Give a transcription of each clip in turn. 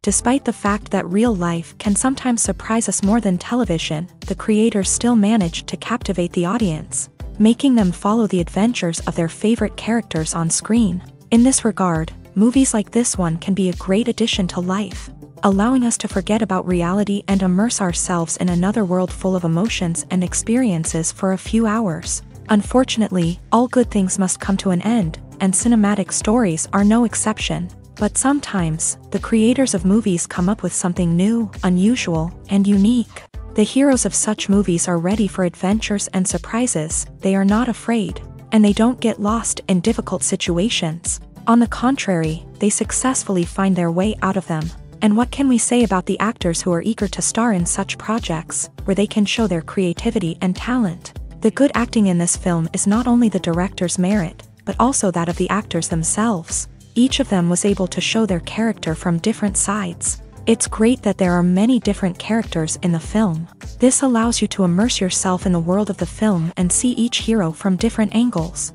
Despite the fact that real life can sometimes surprise us more than television, the creators still manage to captivate the audience, making them follow the adventures of their favorite characters on screen. In this regard, movies like this one can be a great addition to life, allowing us to forget about reality and immerse ourselves in another world full of emotions and experiences for a few hours. Unfortunately, all good things must come to an end, and cinematic stories are no exception. But sometimes, the creators of movies come up with something new, unusual, and unique. The heroes of such movies are ready for adventures and surprises, they are not afraid, and they don't get lost in difficult situations. On the contrary, they successfully find their way out of them. And what can we say about the actors who are eager to star in such projects, where they can show their creativity and talent? The good acting in this film is not only the director's merit, but also that of the actors themselves. Each of them was able to show their character from different sides. It's great that there are many different characters in the film. This allows you to immerse yourself in the world of the film and see each hero from different angles.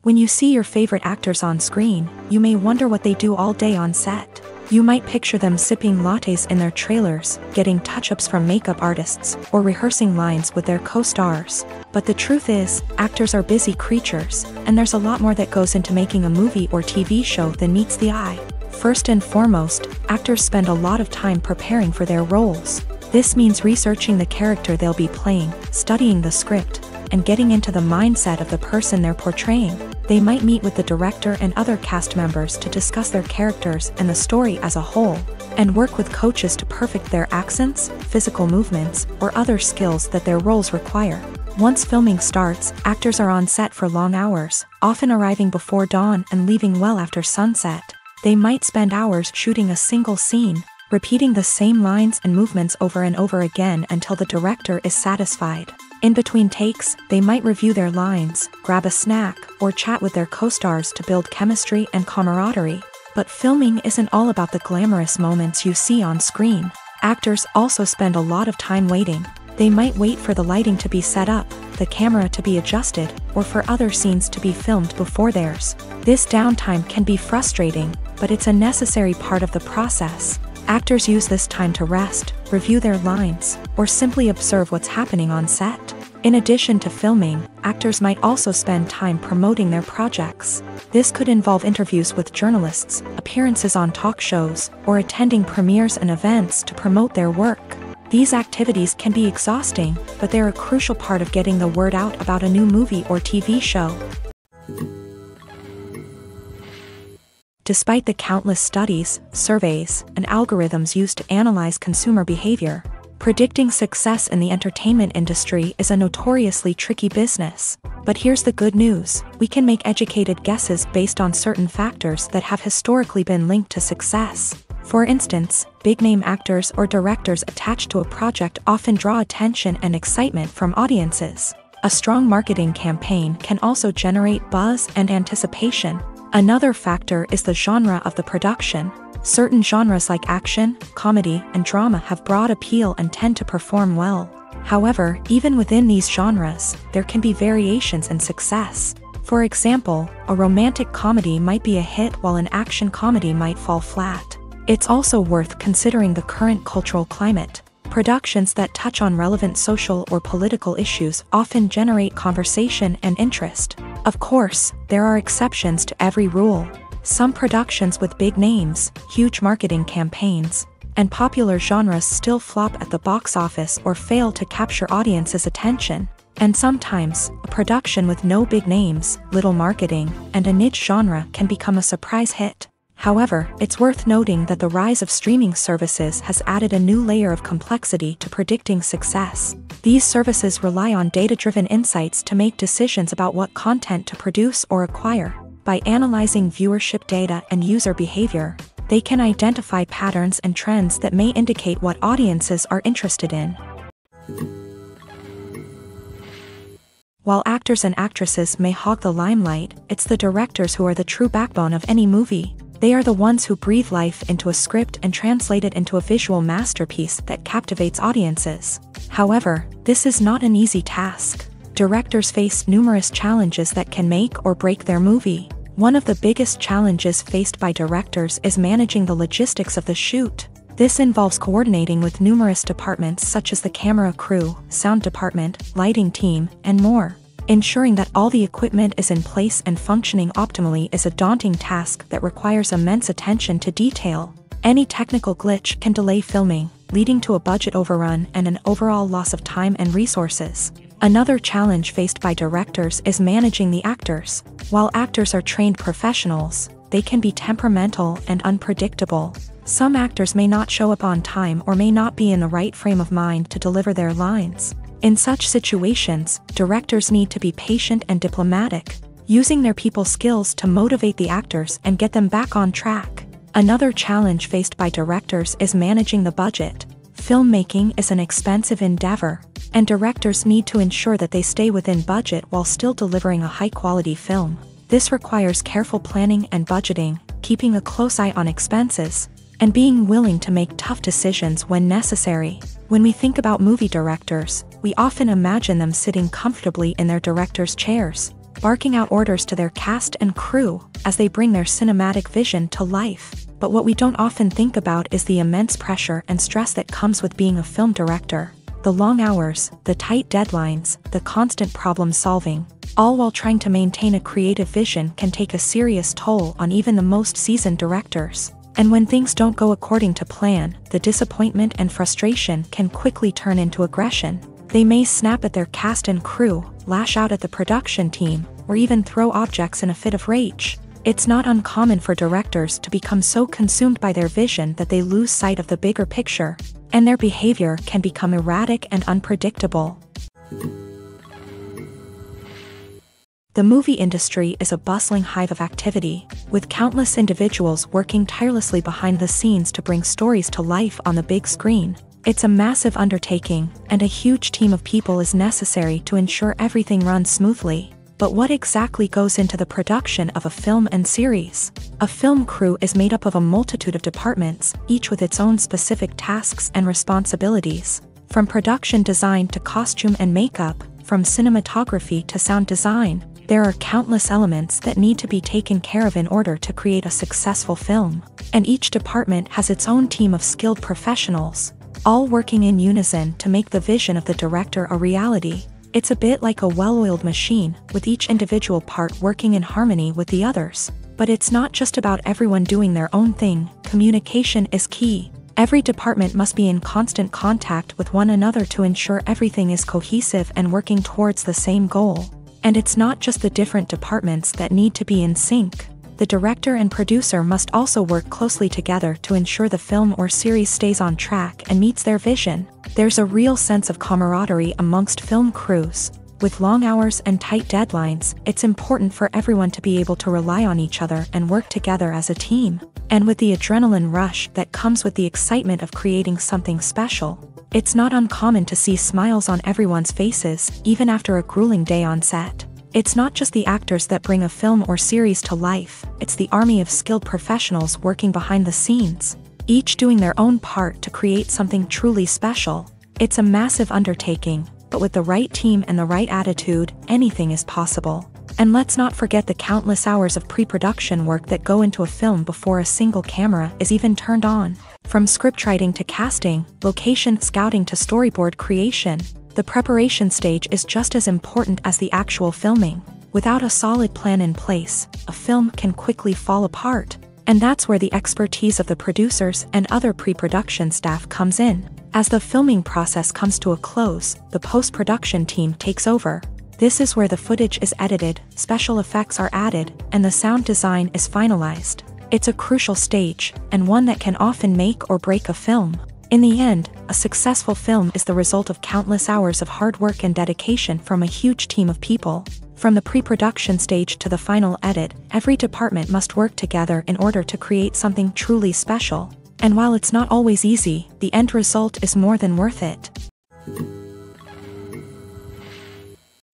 When you see your favorite actors on screen, you may wonder what they do all day on set. You might picture them sipping lattes in their trailers, getting touch-ups from makeup artists, or rehearsing lines with their co-stars. But the truth is, actors are busy creatures, and there's a lot more that goes into making a movie or TV show than meets the eye. First and foremost, actors spend a lot of time preparing for their roles. This means researching the character they'll be playing, studying the script, and getting into the mindset of the person they're portraying. They might meet with the director and other cast members to discuss their characters and the story as a whole, and work with coaches to perfect their accents, physical movements, or other skills that their roles require. Once filming starts, actors are on set for long hours, often arriving before dawn and leaving well after sunset. They might spend hours shooting a single scene, repeating the same lines and movements over and over again until the director is satisfied. In between takes, they might review their lines, grab a snack, or chat with their co-stars to build chemistry and camaraderie. But filming isn't all about the glamorous moments you see on screen. Actors also spend a lot of time waiting. They might wait for the lighting to be set up, the camera to be adjusted, or for other scenes to be filmed before theirs. This downtime can be frustrating, but it's a necessary part of the process. Actors use this time to rest, review their lines, or simply observe what's happening on set. In addition to filming, actors might also spend time promoting their projects. This could involve interviews with journalists, appearances on talk shows, or attending premieres and events to promote their work. These activities can be exhausting, but they're a crucial part of getting the word out about a new movie or TV show. Despite the countless studies, surveys, and algorithms used to analyze consumer behavior, predicting success in the entertainment industry is a notoriously tricky business. But here's the good news: we can make educated guesses based on certain factors that have historically been linked to success. For instance, big-name actors or directors attached to a project often draw attention and excitement from audiences. A strong marketing campaign can also generate buzz and anticipation. Another factor is the genre of the production. Certain genres like action, comedy, and drama have broad appeal and tend to perform well. However, even within these genres, there can be variations in success. For example, a romantic comedy might be a hit while an action comedy might fall flat. It's also worth considering the current cultural climate. Productions that touch on relevant social or political issues often generate conversation and interest. Of course, there are exceptions to every rule. Some productions with big names, huge marketing campaigns, and popular genres still flop at the box office or fail to capture audiences' attention. And sometimes, a production with no big names, little marketing, and a niche genre can become a surprise hit. However, it's worth noting that the rise of streaming services has added a new layer of complexity to predicting success. These services rely on data-driven insights to make decisions about what content to produce or acquire. By analyzing viewership data and user behavior, they can identify patterns and trends that may indicate what audiences are interested in. While actors and actresses may hog the limelight, it's the directors who are the true backbone of any movie. They are the ones who breathe life into a script and translate it into a visual masterpiece that captivates audiences. However, this is not an easy task. Directors face numerous challenges that can make or break their movie. One of the biggest challenges faced by directors is managing the logistics of the shoot. This involves coordinating with numerous departments such as the camera crew, sound department, lighting team, and more. Ensuring that all the equipment is in place and functioning optimally is a daunting task that requires immense attention to detail. Any technical glitch can delay filming, leading to a budget overrun and an overall loss of time and resources. Another challenge faced by directors is managing the actors. While actors are trained professionals, they can be temperamental and unpredictable. Some actors may not show up on time or may not be in the right frame of mind to deliver their lines. In such situations, directors need to be patient and diplomatic, using their people skills to motivate the actors and get them back on track. Another challenge faced by directors is managing the budget. Filmmaking is an expensive endeavor, and directors need to ensure that they stay within budget while still delivering a high-quality film. This requires careful planning and budgeting, keeping a close eye on expenses, and being willing to make tough decisions when necessary. When we think about movie directors, we often imagine them sitting comfortably in their director's chairs, barking out orders to their cast and crew as they bring their cinematic vision to life. But what we don't often think about is the immense pressure and stress that comes with being a film director. The long hours, the tight deadlines, the constant problem solving, all while trying to maintain a creative vision can take a serious toll on even the most seasoned directors. And when things don't go according to plan, the disappointment and frustration can quickly turn into aggression. They may snap at their cast and crew, lash out at the production team, or even throw objects in a fit of rage. It's not uncommon for directors to become so consumed by their vision that they lose sight of the bigger picture, and their behavior can become erratic and unpredictable. The movie industry is a bustling hive of activity, with countless individuals working tirelessly behind the scenes to bring stories to life on the big screen. It's a massive undertaking, and a huge team of people is necessary to ensure everything runs smoothly. But what exactly goes into the production of a film and series? A film crew is made up of a multitude of departments, each with its own specific tasks and responsibilities. From production design to costume and makeup, from cinematography to sound design, there are countless elements that need to be taken care of in order to create a successful film. And each department has its own team of skilled professionals, all working in unison to make the vision of the director a reality. It's a bit like a well-oiled machine, with each individual part working in harmony with the others. But it's not just about everyone doing their own thing. Communication is key. Every department must be in constant contact with one another to ensure everything is cohesive and working towards the same goal. And it's not just the different departments that need to be in sync. The director and producer must also work closely together to ensure the film or series stays on track and meets their vision. There's a real sense of camaraderie amongst film crews. With long hours and tight deadlines, it's important for everyone to be able to rely on each other and work together as a team. And with the adrenaline rush that comes with the excitement of creating something special, it's not uncommon to see smiles on everyone's faces, even after a grueling day on set. It's not just the actors that bring a film or series to life, it's the army of skilled professionals working behind the scenes, each doing their own part to create something truly special. It's a massive undertaking, but with the right team and the right attitude, anything is possible. And let's not forget the countless hours of pre-production work that go into a film before a single camera is even turned on. From scriptwriting to casting, location scouting to storyboard creation, the preparation stage is just as important as the actual filming. Without a solid plan in place, a film can quickly fall apart. And that's where the expertise of the producers and other pre-production staff comes in. As the filming process comes to a close, the post-production team takes over. This is where the footage is edited, special effects are added, and the sound design is finalized. It's a crucial stage, and one that can often make or break a film. In the end, a successful film is the result of countless hours of hard work and dedication from a huge team of people. From the pre-production stage to the final edit, every department must work together in order to create something truly special. And while it's not always easy, the end result is more than worth it.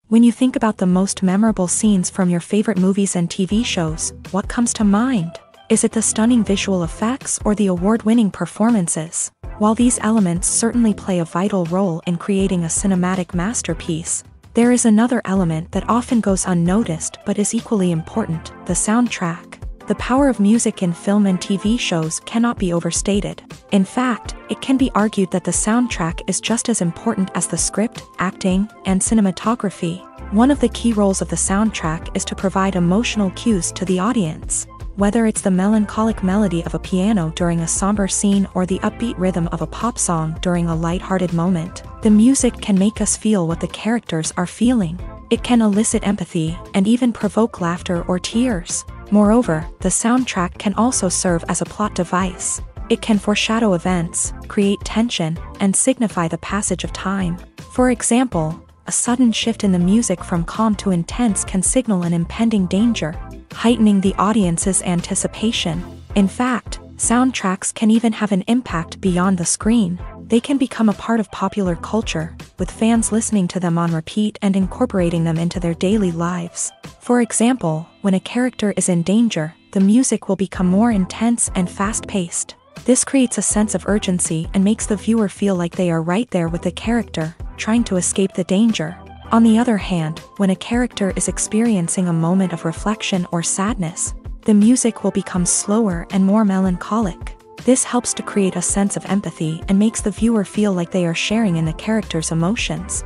When you think about the most memorable scenes from your favorite movies and TV shows, what comes to mind? Is it the stunning visual effects or the award-winning performances? While these elements certainly play a vital role in creating a cinematic masterpiece, There is another element that often goes unnoticed but is equally important: the soundtrack. The power of music in film and TV shows cannot be overstated. In fact, it can be argued that the soundtrack is just as important as the script, acting, and cinematography. One of the key roles of the soundtrack is to provide emotional cues to the audience. Whether it's the melancholic melody of a piano during a somber scene or the upbeat rhythm of a pop song during a light-hearted moment, the music can make us feel what the characters are feeling. It can elicit empathy and even provoke laughter or tears. Moreover, the soundtrack can also serve as a plot device. It can foreshadow events, create tension, and signify the passage of time. For example, a sudden shift in the music from calm to intense can signal an impending danger, heightening the audience's anticipation. In fact, soundtracks can even have an impact beyond the screen. They can become a part of popular culture, with fans listening to them on repeat and incorporating them into their daily lives. For example, when a character is in danger, the music will become more intense and fast-paced. This creates a sense of urgency and makes the viewer feel like they are right there with the character, trying to escape the danger. On the other hand, when a character is experiencing a moment of reflection or sadness, the music will become slower and more melancholic. This helps to create a sense of empathy and makes the viewer feel like they are sharing in the character's emotions.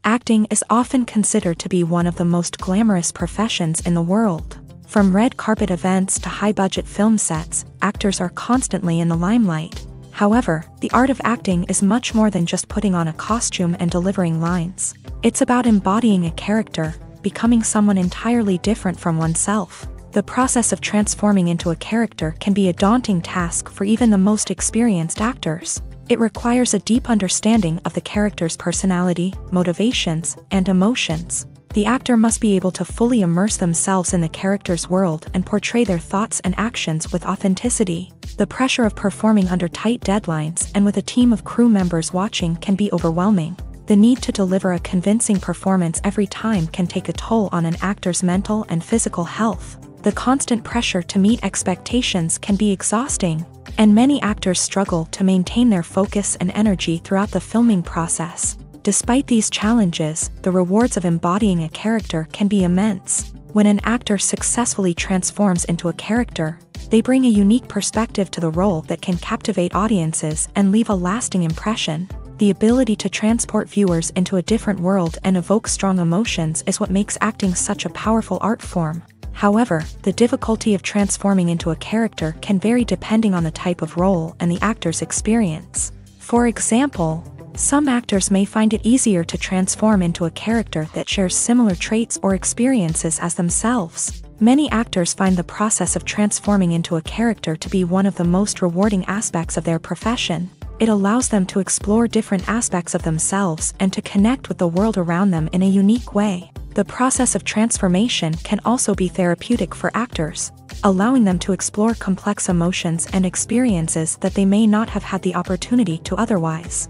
Acting is often considered to be one of the most glamorous professions in the world. From red carpet events to high-budget film sets, actors are constantly in the limelight. However, the art of acting is much more than just putting on a costume and delivering lines. It's about embodying a character, becoming someone entirely different from oneself. The process of transforming into a character can be a daunting task for even the most experienced actors. It requires a deep understanding of the character's personality, motivations, and emotions. The actor must be able to fully immerse themselves in the character's world and portray their thoughts and actions with authenticity. The pressure of performing under tight deadlines and with a team of crew members watching can be overwhelming. The need to deliver a convincing performance every time can take a toll on an actor's mental and physical health. The constant pressure to meet expectations can be exhausting, and many actors struggle to maintain their focus and energy throughout the filming process. Despite these challenges, the rewards of embodying a character can be immense. When an actor successfully transforms into a character, they bring a unique perspective to the role that can captivate audiences and leave a lasting impression. The ability to transport viewers into a different world and evoke strong emotions is what makes acting such a powerful art form. However, the difficulty of transforming into a character can vary depending on the type of role and the actor's experience. For example, some actors may find it easier to transform into a character that shares similar traits or experiences as themselves. Many actors find the process of transforming into a character to be one of the most rewarding aspects of their profession. It allows them to explore different aspects of themselves and to connect with the world around them in a unique way. The process of transformation can also be therapeutic for actors, allowing them to explore complex emotions and experiences that they may not have had the opportunity to otherwise.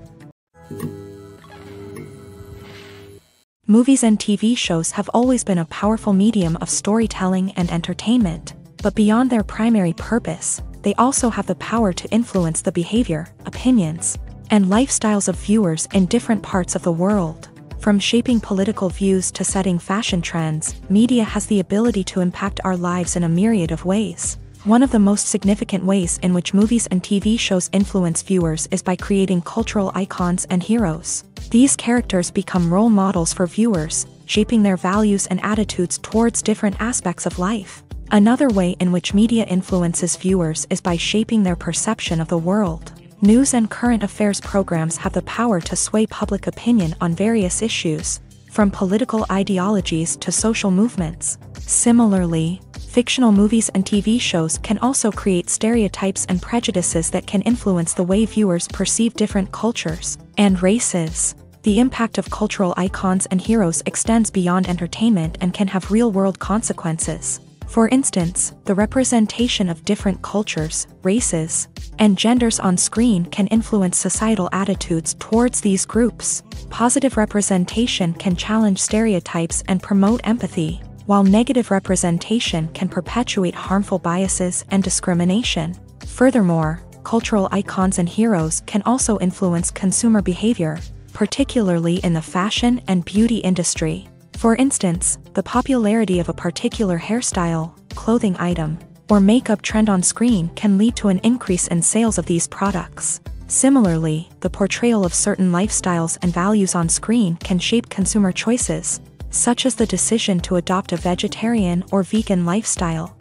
Movies and TV shows have always been a powerful medium of storytelling and entertainment, but beyond their primary purpose, they also have the power to influence the behavior, opinions, and lifestyles of viewers in different parts of the world. From shaping political views to setting fashion trends, media has the ability to impact our lives in a myriad of ways. One of the most significant ways in which movies and TV shows influence viewers is by creating cultural icons and heroes. These characters become role models for viewers, shaping their values and attitudes towards different aspects of life. Another way in which media influences viewers is by shaping their perception of the world. News and current affairs programs have the power to sway public opinion on various issues, from political ideologies to social movements. Similarly, fictional movies and TV shows can also create stereotypes and prejudices that can influence the way viewers perceive different cultures and races. The impact of cultural icons and heroes extends beyond entertainment and can have real-world consequences. For instance, the representation of different cultures, races, and genders on screen can influence societal attitudes towards these groups. Positive representation can challenge stereotypes and promote empathy, while negative representation can perpetuate harmful biases and discrimination. Furthermore, cultural icons and heroes can also influence consumer behavior, particularly in the fashion and beauty industry. For instance, the popularity of a particular hairstyle, clothing item, or makeup trend on screen can lead to an increase in sales of these products. Similarly, the portrayal of certain lifestyles and values on screen can shape consumer choices, such as the decision to adopt a vegetarian or vegan lifestyle.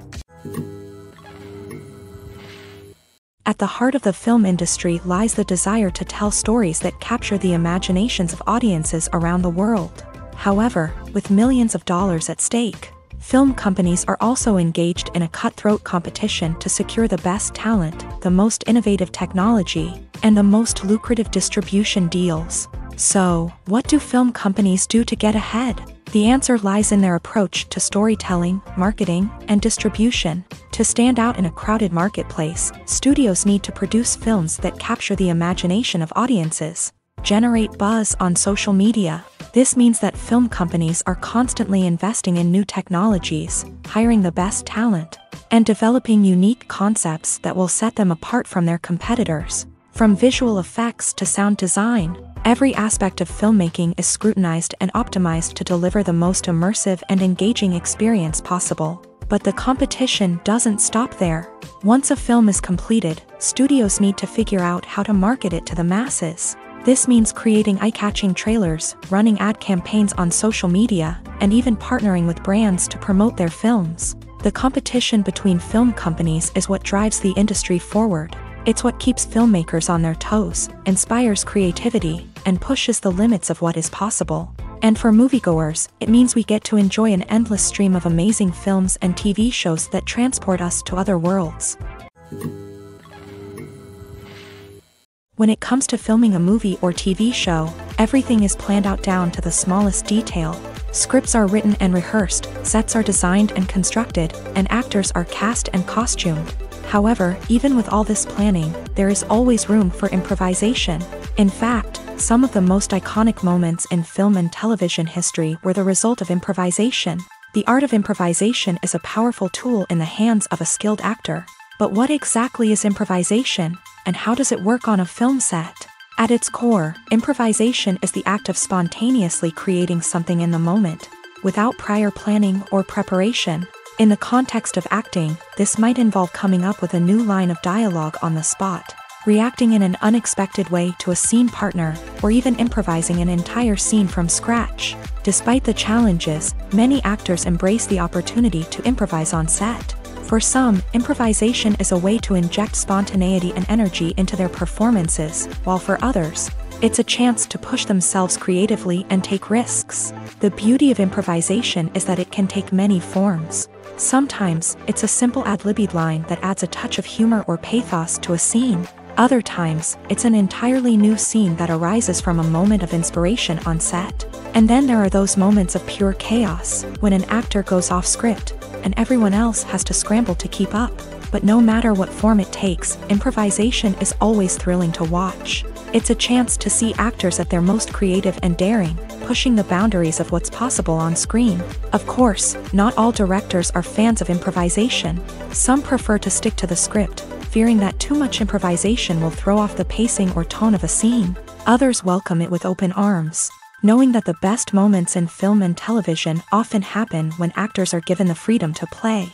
At the heart of the film industry lies the desire to tell stories that capture the imaginations of audiences around the world. However, with millions of dollars at stake, film companies are also engaged in a cutthroat competition to secure the best talent, the most innovative technology, and the most lucrative distribution deals. So, what do film companies do to get ahead? The answer lies in their approach to storytelling, marketing, and distribution. To stand out in a crowded marketplace, studios need to produce films that capture the imagination of audiences, generate buzz on social media. This means that film companies are constantly investing in new technologies, hiring the best talent, and developing unique concepts that will set them apart from their competitors. From visual effects to sound design, every aspect of filmmaking is scrutinized and optimized to deliver the most immersive and engaging experience possible. But the competition doesn't stop there. Once a film is completed, studios need to figure out how to market it to the masses. This means creating eye-catching trailers, running ad campaigns on social media, and even partnering with brands to promote their films. The competition between film companies is what drives the industry forward. It's what keeps filmmakers on their toes, inspires creativity, and pushes the limits of what is possible. And for moviegoers, it means we get to enjoy an endless stream of amazing films and TV shows that transport us to other worlds. When it comes to filming a movie or TV show, everything is planned out down to the smallest detail. Scripts are written and rehearsed, sets are designed and constructed, and actors are cast and costumed. However, even with all this planning, there is always room for improvisation. In fact, some of the most iconic moments in film and television history were the result of improvisation. The art of improvisation is a powerful tool in the hands of a skilled actor. But what exactly is improvisation, and how does it work on a film set? At its core, improvisation is the act of spontaneously creating something in the moment, without prior planning or preparation. In the context of acting, this might involve coming up with a new line of dialogue on the spot, reacting in an unexpected way to a scene partner, or even improvising an entire scene from scratch. Despite the challenges, many actors embrace the opportunity to improvise on set. For some, improvisation is a way to inject spontaneity and energy into their performances, while for others, it's a chance to push themselves creatively and take risks. The beauty of improvisation is that it can take many forms. Sometimes, it's a simple ad-libbed line that adds a touch of humor or pathos to a scene. Other times, it's an entirely new scene that arises from a moment of inspiration on set. And then there are those moments of pure chaos, when an actor goes off script, and everyone else has to scramble to keep up. But no matter what form it takes, improvisation is always thrilling to watch. It's a chance to see actors at their most creative and daring, pushing the boundaries of what's possible on screen. Of course, not all directors are fans of improvisation. Some prefer to stick to the script, fearing that too much improvisation will throw off the pacing or tone of a scene. Others welcome it with open arms, knowing that the best moments in film and television often happen when actors are given the freedom to play.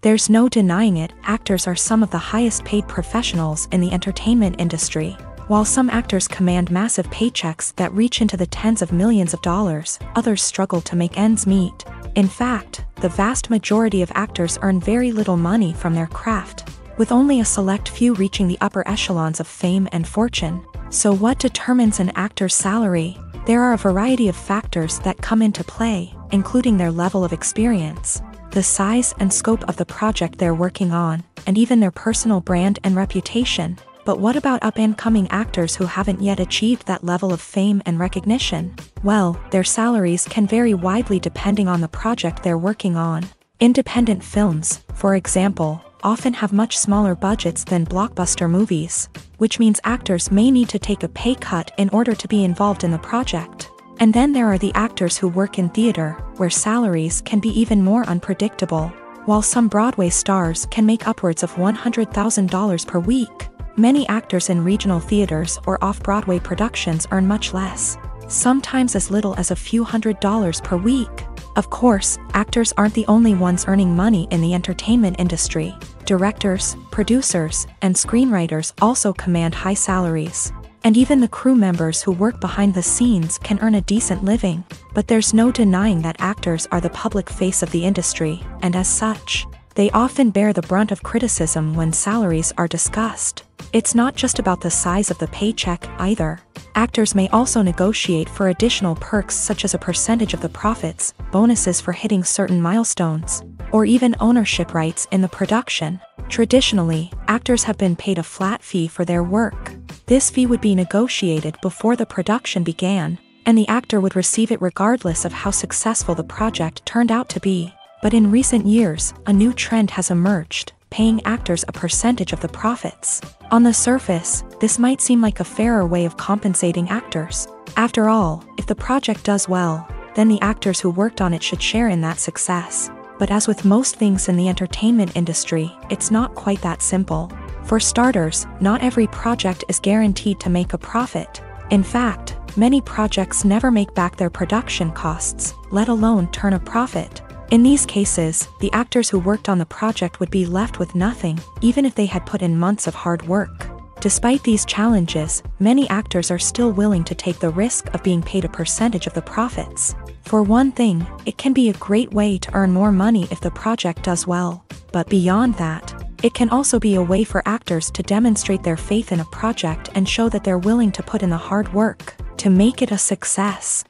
There's no denying it, actors are some of the highest paid professionals in the entertainment industry. While some actors command massive paychecks that reach into the tens of millions of dollars, others struggle to make ends meet. In fact, the vast majority of actors earn very little money from their craft, with only a select few reaching the upper echelons of fame and fortune. So what determines an actor's salary? There are a variety of factors that come into play, including their level of experience, the size and scope of the project they're working on, and even their personal brand and reputation. But what about up-and-coming actors who haven't yet achieved that level of fame and recognition? Well, their salaries can vary widely depending on the project they're working on. Independent films, for example, often have much smaller budgets than blockbuster movies, which means actors may need to take a pay cut in order to be involved in the project. And then there are the actors who work in theater, where salaries can be even more unpredictable. While some Broadway stars can make upwards of $100,000 per week, many actors in regional theaters or off-Broadway productions earn much less, sometimes as little as a few $100s per week. Of course, actors aren't the only ones earning money in the entertainment industry. Directors, producers, and screenwriters also command high salaries. And even the crew members who work behind the scenes can earn a decent living. But there's no denying that actors are the public face of the industry, and as such, they often bear the brunt of criticism when salaries are discussed. It's not just about the size of the paycheck, either. Actors may also negotiate for additional perks such as a percentage of the profits, bonuses for hitting certain milestones, or even ownership rights in the production. Traditionally, actors have been paid a flat fee for their work. This fee would be negotiated before the production began, and the actor would receive it regardless of how successful the project turned out to be. But in recent years, a new trend has emerged, paying actors a percentage of the profits. On the surface, this might seem like a fairer way of compensating actors. After all, if the project does well, then the actors who worked on it should share in that success. But as with most things in the entertainment industry, it's not quite that simple. For starters, not every project is guaranteed to make a profit. In fact, many projects never make back their production costs, let alone turn a profit. In these cases, the actors who worked on the project would be left with nothing, even if they had put in months of hard work. Despite these challenges, many actors are still willing to take the risk of being paid a percentage of the profits. For one thing, it can be a great way to earn more money if the project does well. But beyond that, it can also be a way for actors to demonstrate their faith in a project and show that they're willing to put in the hard work to make it a success.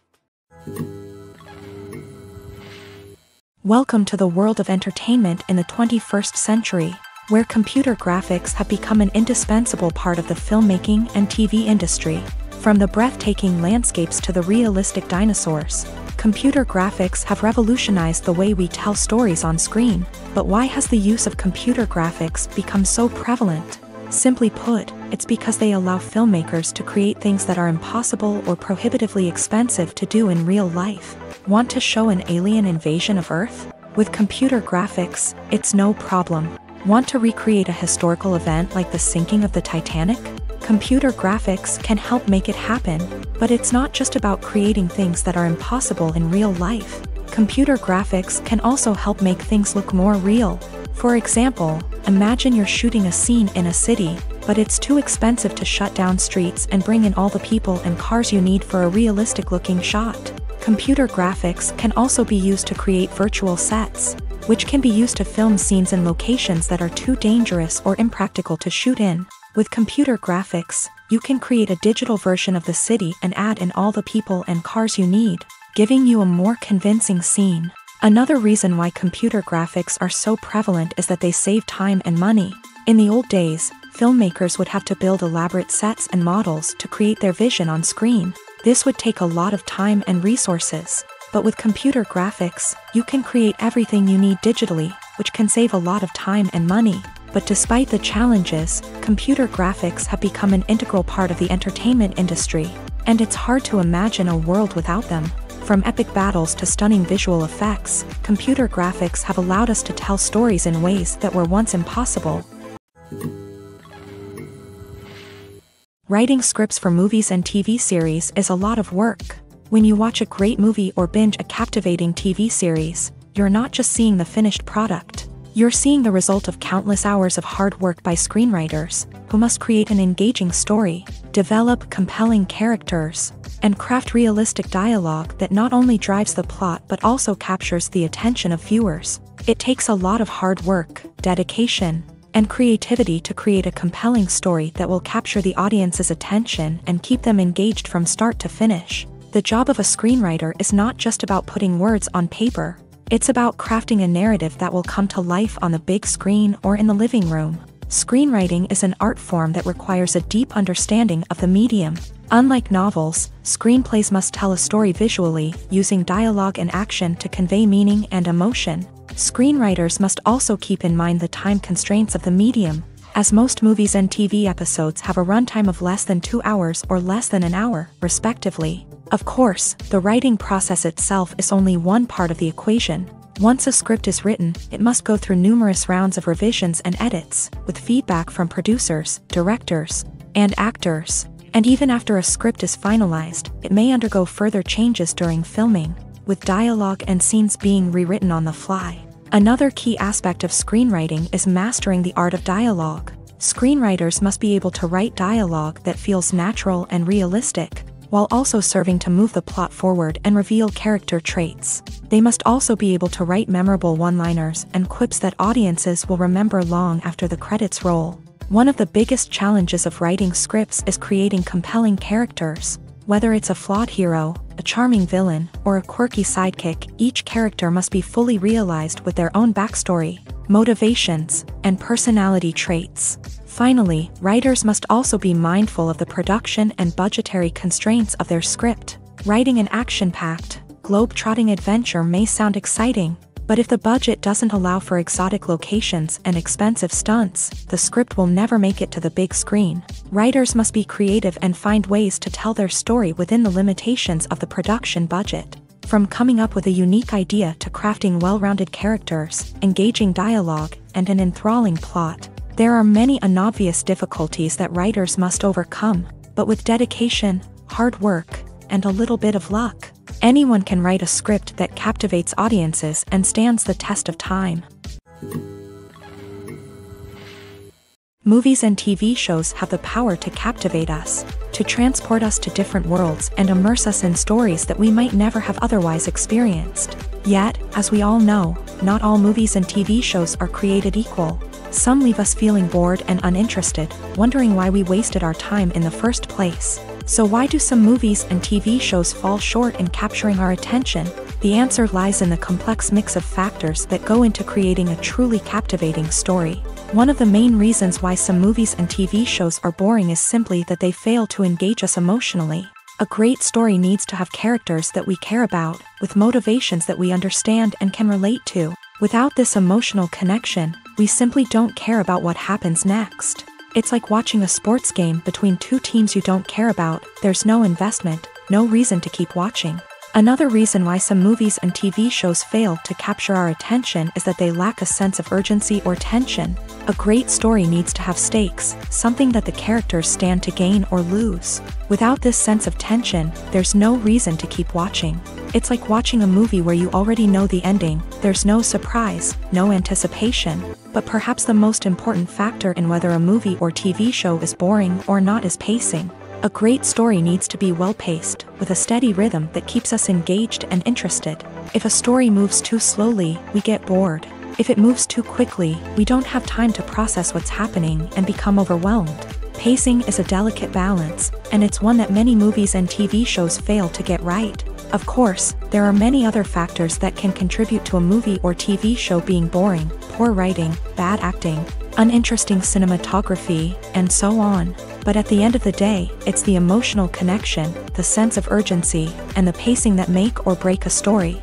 Welcome to the world of entertainment in the 21st century, where computer graphics have become an indispensable part of the filmmaking and TV industry. From the breathtaking landscapes to the realistic dinosaurs, computer graphics have revolutionized the way we tell stories on screen. But why has the use of computer graphics become so prevalent? Simply put, it's because they allow filmmakers to create things that are impossible or prohibitively expensive to do in real life. Want to show an alien invasion of Earth? With computer graphics, it's no problem. Want to recreate a historical event like the sinking of the Titanic? Computer graphics can help make it happen. But it's not just about creating things that are impossible in real life. Computer graphics can also help make things look more real. For example, imagine you're shooting a scene in a city, but it's too expensive to shut down streets and bring in all the people and cars you need for a realistic-looking shot. Computer graphics can also be used to create virtual sets, which can be used to film scenes in locations that are too dangerous or impractical to shoot in. With computer graphics, you can create a digital version of the city and add in all the people and cars you need, giving you a more convincing scene. Another reason why computer graphics are so prevalent is that they save time and money. In the old days, filmmakers would have to build elaborate sets and models to create their vision on screen. This would take a lot of time and resources. But with computer graphics, you can create everything you need digitally, which can save a lot of time and money. But despite the challenges, computer graphics have become an integral part of the entertainment industry, and it's hard to imagine a world without them. From epic battles to stunning visual effects, computer graphics have allowed us to tell stories in ways that were once impossible. Writing scripts for movies and TV series is a lot of work. When you watch a great movie or binge a captivating TV series, you're not just seeing the finished product. You're seeing the result of countless hours of hard work by screenwriters, who must create an engaging story, develop compelling characters, and craft realistic dialogue that not only drives the plot but also captures the attention of viewers. It takes a lot of hard work, dedication, and creativity to create a compelling story that will capture the audience's attention and keep them engaged from start to finish. The job of a screenwriter is not just about putting words on paper. It's about crafting a narrative that will come to life on the big screen or in the living room. Screenwriting is an art form that requires a deep understanding of the medium. Unlike novels, screenplays must tell a story visually, using dialogue and action to convey meaning and emotion. Screenwriters must also keep in mind the time constraints of the medium, as most movies and TV episodes have a runtime of less than 2 hours or less than an hour, respectively. Of course, the writing process itself is only one part of the equation. Once a script is written, it must go through numerous rounds of revisions and edits, with feedback from producers, directors, and actors. And even after a script is finalized, it may undergo further changes during filming, with dialogue and scenes being rewritten on the fly. Another key aspect of screenwriting is mastering the art of dialogue. Screenwriters must be able to write dialogue that feels natural and realistic, while also serving to move the plot forward and reveal character traits. They must also be able to write memorable one-liners and quips that audiences will remember long after the credits roll. One of the biggest challenges of writing scripts is creating compelling characters. Whether it's a flawed hero, a charming villain, or a quirky sidekick, each character must be fully realized with their own backstory, motivations, and personality traits. Finally, writers must also be mindful of the production and budgetary constraints of their script. Writing an action-packed, globe-trotting adventure may sound exciting, but if the budget doesn't allow for exotic locations and expensive stunts, the script will never make it to the big screen. Writers must be creative and find ways to tell their story within the limitations of the production budget. From coming up with a unique idea to crafting well-rounded characters, engaging dialogue, and an enthralling plot, there are many unobvious difficulties that writers must overcome, but with dedication, hard work, and a little bit of luck, anyone can write a script that captivates audiences and stands the test of time. Movies and TV shows have the power to captivate us, to transport us to different worlds and immerse us in stories that we might never have otherwise experienced. Yet, as we all know, not all movies and TV shows are created equal. Some leave us feeling bored and uninterested, wondering why we wasted our time in the first place. So why do some movies and TV shows fall short in capturing our attention? The answer lies in the complex mix of factors that go into creating a truly captivating story. One of the main reasons why some movies and TV shows are boring is simply that they fail to engage us emotionally. A great story needs to have characters that we care about, with motivations that we understand and can relate to. Without this emotional connection, we simply don't care about what happens next. It's like watching a sports game between two teams you don't care about. There's no investment, no reason to keep watching. Another reason why some movies and TV shows fail to capture our attention is that they lack a sense of urgency or tension. A great story needs to have stakes, something that the characters stand to gain or lose. Without this sense of tension, there's no reason to keep watching. It's like watching a movie where you already know the ending. There's no surprise, no anticipation. But perhaps the most important factor in whether a movie or TV show is boring or not is pacing. A great story needs to be well-paced, with a steady rhythm that keeps us engaged and interested. If a story moves too slowly, we get bored. If it moves too quickly, we don't have time to process what's happening and become overwhelmed. Pacing is a delicate balance, and it's one that many movies and TV shows fail to get right. Of course, there are many other factors that can contribute to a movie or TV show being boring: poor writing, bad acting, uninteresting cinematography, and so on. But at the end of the day, it's the emotional connection, the sense of urgency, and the pacing that make or break a story.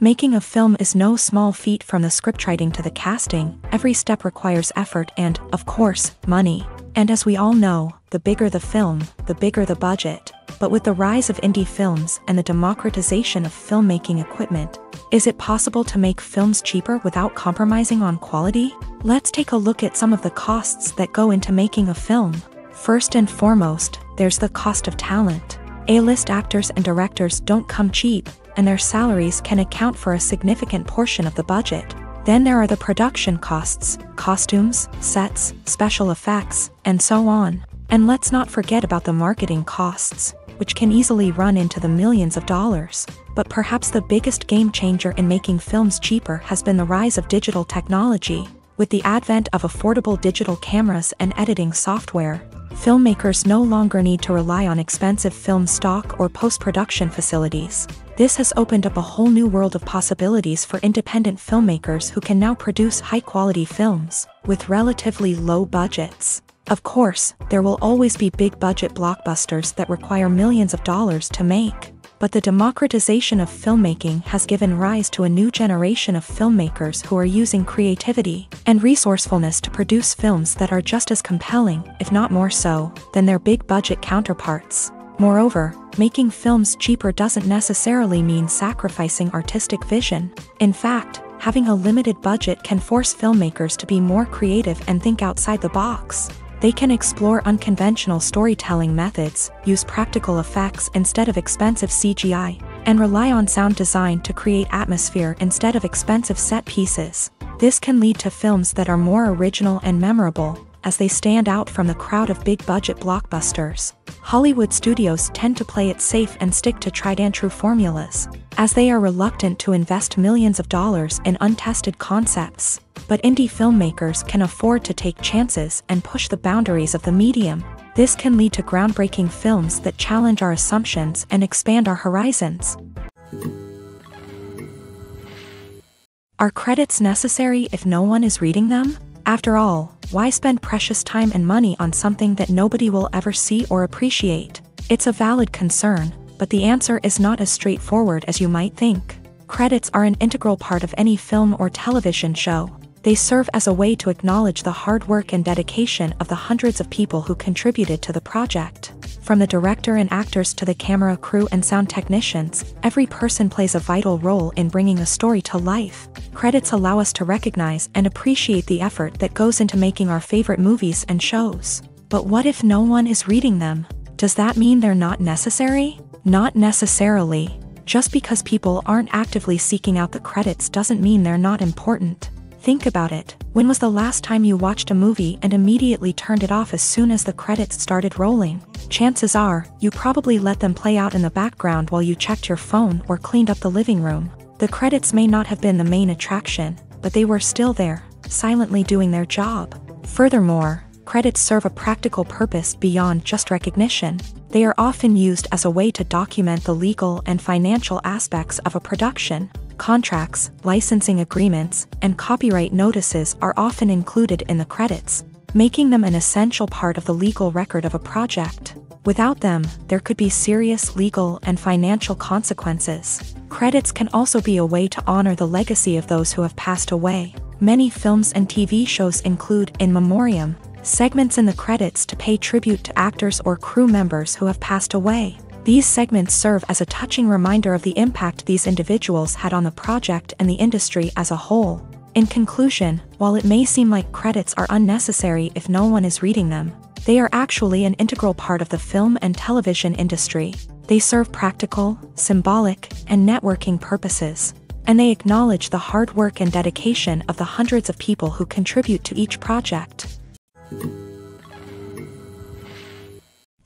Making a film is no small feat. From the scriptwriting to the casting, every step requires effort and, of course, money. And as we all know, the bigger the film, the bigger the budget. But with the rise of indie films and the democratization of filmmaking equipment, is it possible to make films cheaper without compromising on quality? Let's take a look at some of the costs that go into making a film. First and foremost, there's the cost of talent. A-list actors and directors don't come cheap, and their salaries can account for a significant portion of the budget. Then there are the production costs, costumes, sets, special effects, and so on. And let's not forget about the marketing costs, which can easily run into the millions of dollars. But perhaps the biggest game changer in making films cheaper has been the rise of digital technology. With the advent of affordable digital cameras and editing software, filmmakers no longer need to rely on expensive film stock or post-production facilities. This has opened up a whole new world of possibilities for independent filmmakers who can now produce high-quality films with relatively low budgets. Of course, there will always be big-budget blockbusters that require millions of dollars to make. But the democratization of filmmaking has given rise to a new generation of filmmakers who are using creativity and resourcefulness to produce films that are just as compelling, if not more so, than their big-budget counterparts. Moreover, making films cheaper doesn't necessarily mean sacrificing artistic vision. In fact, having a limited budget can force filmmakers to be more creative and think outside the box. They can explore unconventional storytelling methods, use practical effects instead of expensive CGI, and rely on sound design to create atmosphere instead of expensive set pieces. This can lead to films that are more original and memorable, as they stand out from the crowd of big-budget blockbusters. Hollywood studios tend to play it safe and stick to tried-and-true formulas, as they are reluctant to invest millions of dollars in untested concepts. But indie filmmakers can afford to take chances and push the boundaries of the medium. This can lead to groundbreaking films that challenge our assumptions and expand our horizons. Are credits necessary if no one is reading them? After all, why spend precious time and money on something that nobody will ever see or appreciate? It's a valid concern, but the answer is not as straightforward as you might think. Credits are an integral part of any film or television show. They serve as a way to acknowledge the hard work and dedication of the hundreds of people who contributed to the project. From the director and actors to the camera crew and sound technicians, every person plays a vital role in bringing a story to life. Credits allow us to recognize and appreciate the effort that goes into making our favorite movies and shows. But what if no one is reading them? Does that mean they're not necessary? Not necessarily. Just because people aren't actively seeking out the credits doesn't mean they're not important. Think about it. When was the last time you watched a movie and immediately turned it off as soon as the credits started rolling? Chances are, you probably let them play out in the background while you checked your phone or cleaned up the living room. The credits may not have been the main attraction, but they were still there, silently doing their job. Furthermore, credits serve a practical purpose beyond just recognition. They are often used as a way to document the legal and financial aspects of a production. Contracts, licensing agreements, and copyright notices are often included in the credits, making them an essential part of the legal record of a project. Without them, there could be serious legal and financial consequences. Credits can also be a way to honor the legacy of those who have passed away. Many films and TV shows include in memoriam segments in the credits to pay tribute to actors or crew members who have passed away. These segments serve as a touching reminder of the impact these individuals had on the project and the industry as a whole. In conclusion, while it may seem like credits are unnecessary if no one is reading them, they are actually an integral part of the film and television industry. They serve practical, symbolic, and networking purposes, and they acknowledge the hard work and dedication of the hundreds of people who contribute to each project.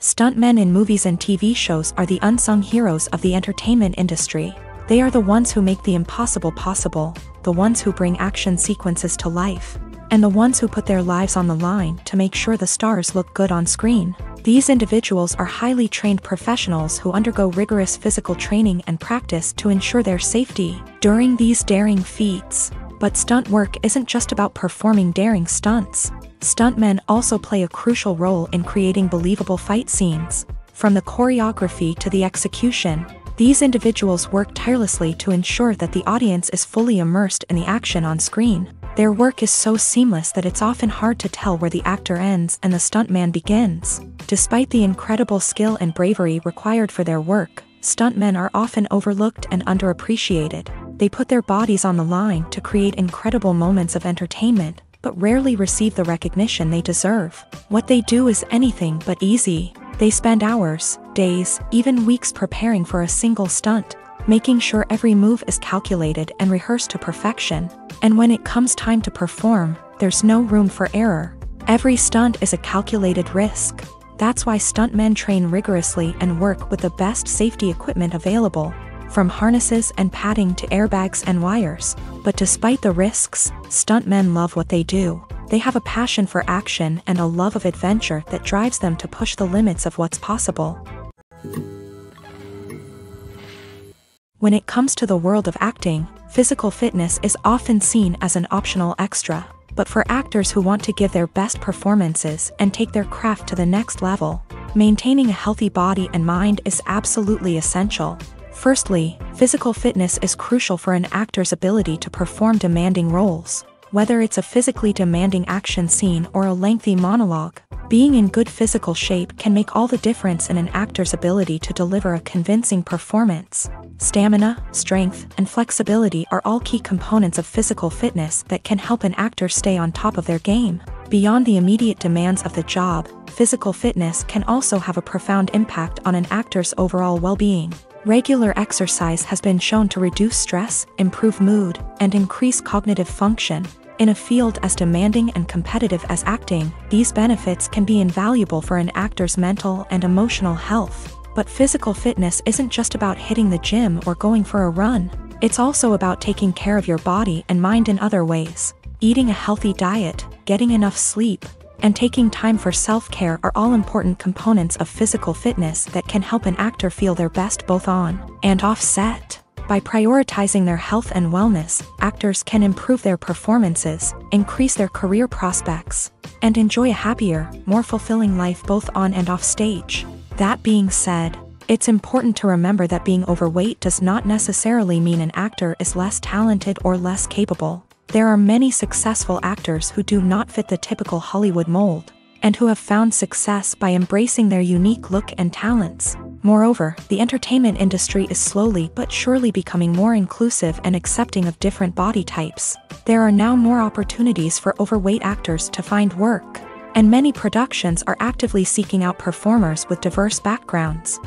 Stuntmen in movies and TV shows are the unsung heroes of the entertainment industry. They are the ones who make the impossible possible, the ones who bring action sequences to life, and the ones who put their lives on the line to make sure the stars look good on screen. These individuals are highly trained professionals who undergo rigorous physical training and practice to ensure their safety during these daring feats. But stunt work isn't just about performing daring stunts. Stuntmen also play a crucial role in creating believable fight scenes. From the choreography to the execution, these individuals work tirelessly to ensure that the audience is fully immersed in the action on screen. Their work is so seamless that it's often hard to tell where the actor ends and the stuntman begins. Despite the incredible skill and bravery required for their work, stuntmen are often overlooked and underappreciated. They put their bodies on the line to create incredible moments of entertainment, but rarely receive the recognition they deserve. What they do is anything but easy. They spend hours, days, even weeks preparing for a single stunt, making sure every move is calculated and rehearsed to perfection. And when it comes time to perform, there's no room for error. Every stunt is a calculated risk. That's why stuntmen train rigorously and work with the best safety equipment available, from harnesses and padding to airbags and wires. But despite the risks, stuntmen love what they do. They have a passion for action and a love of adventure that drives them to push the limits of what's possible. When it comes to the world of acting, physical fitness is often seen as an optional extra. But for actors who want to give their best performances and take their craft to the next level, maintaining a healthy body and mind is absolutely essential. Firstly, physical fitness is crucial for an actor's ability to perform demanding roles. Whether it's a physically demanding action scene or a lengthy monologue, being in good physical shape can make all the difference in an actor's ability to deliver a convincing performance. Stamina, strength, and flexibility are all key components of physical fitness that can help an actor stay on top of their game. Beyond the immediate demands of the job, physical fitness can also have a profound impact on an actor's overall well-being. Regular exercise has been shown to reduce stress, improve mood, and increase cognitive function. In a field as demanding and competitive as acting, these benefits can be invaluable for an actor's mental and emotional health. But physical fitness isn't just about hitting the gym or going for a run. It's also about taking care of your body and mind in other ways. Eating a healthy diet, getting enough sleep, and taking time for self-care are all important components of physical fitness that can help an actor feel their best both on and off set. By prioritizing their health and wellness, actors can improve their performances, increase their career prospects, and enjoy a happier, more fulfilling life both on and off stage. That being said, it's important to remember that being overweight does not necessarily mean an actor is less talented or less capable. There are many successful actors who do not fit the typical Hollywood mold, and who have found success by embracing their unique look and talents. Moreover, the entertainment industry is slowly but surely becoming more inclusive and accepting of different body types. There are now more opportunities for overweight actors to find work, and many productions are actively seeking out performers with diverse backgrounds.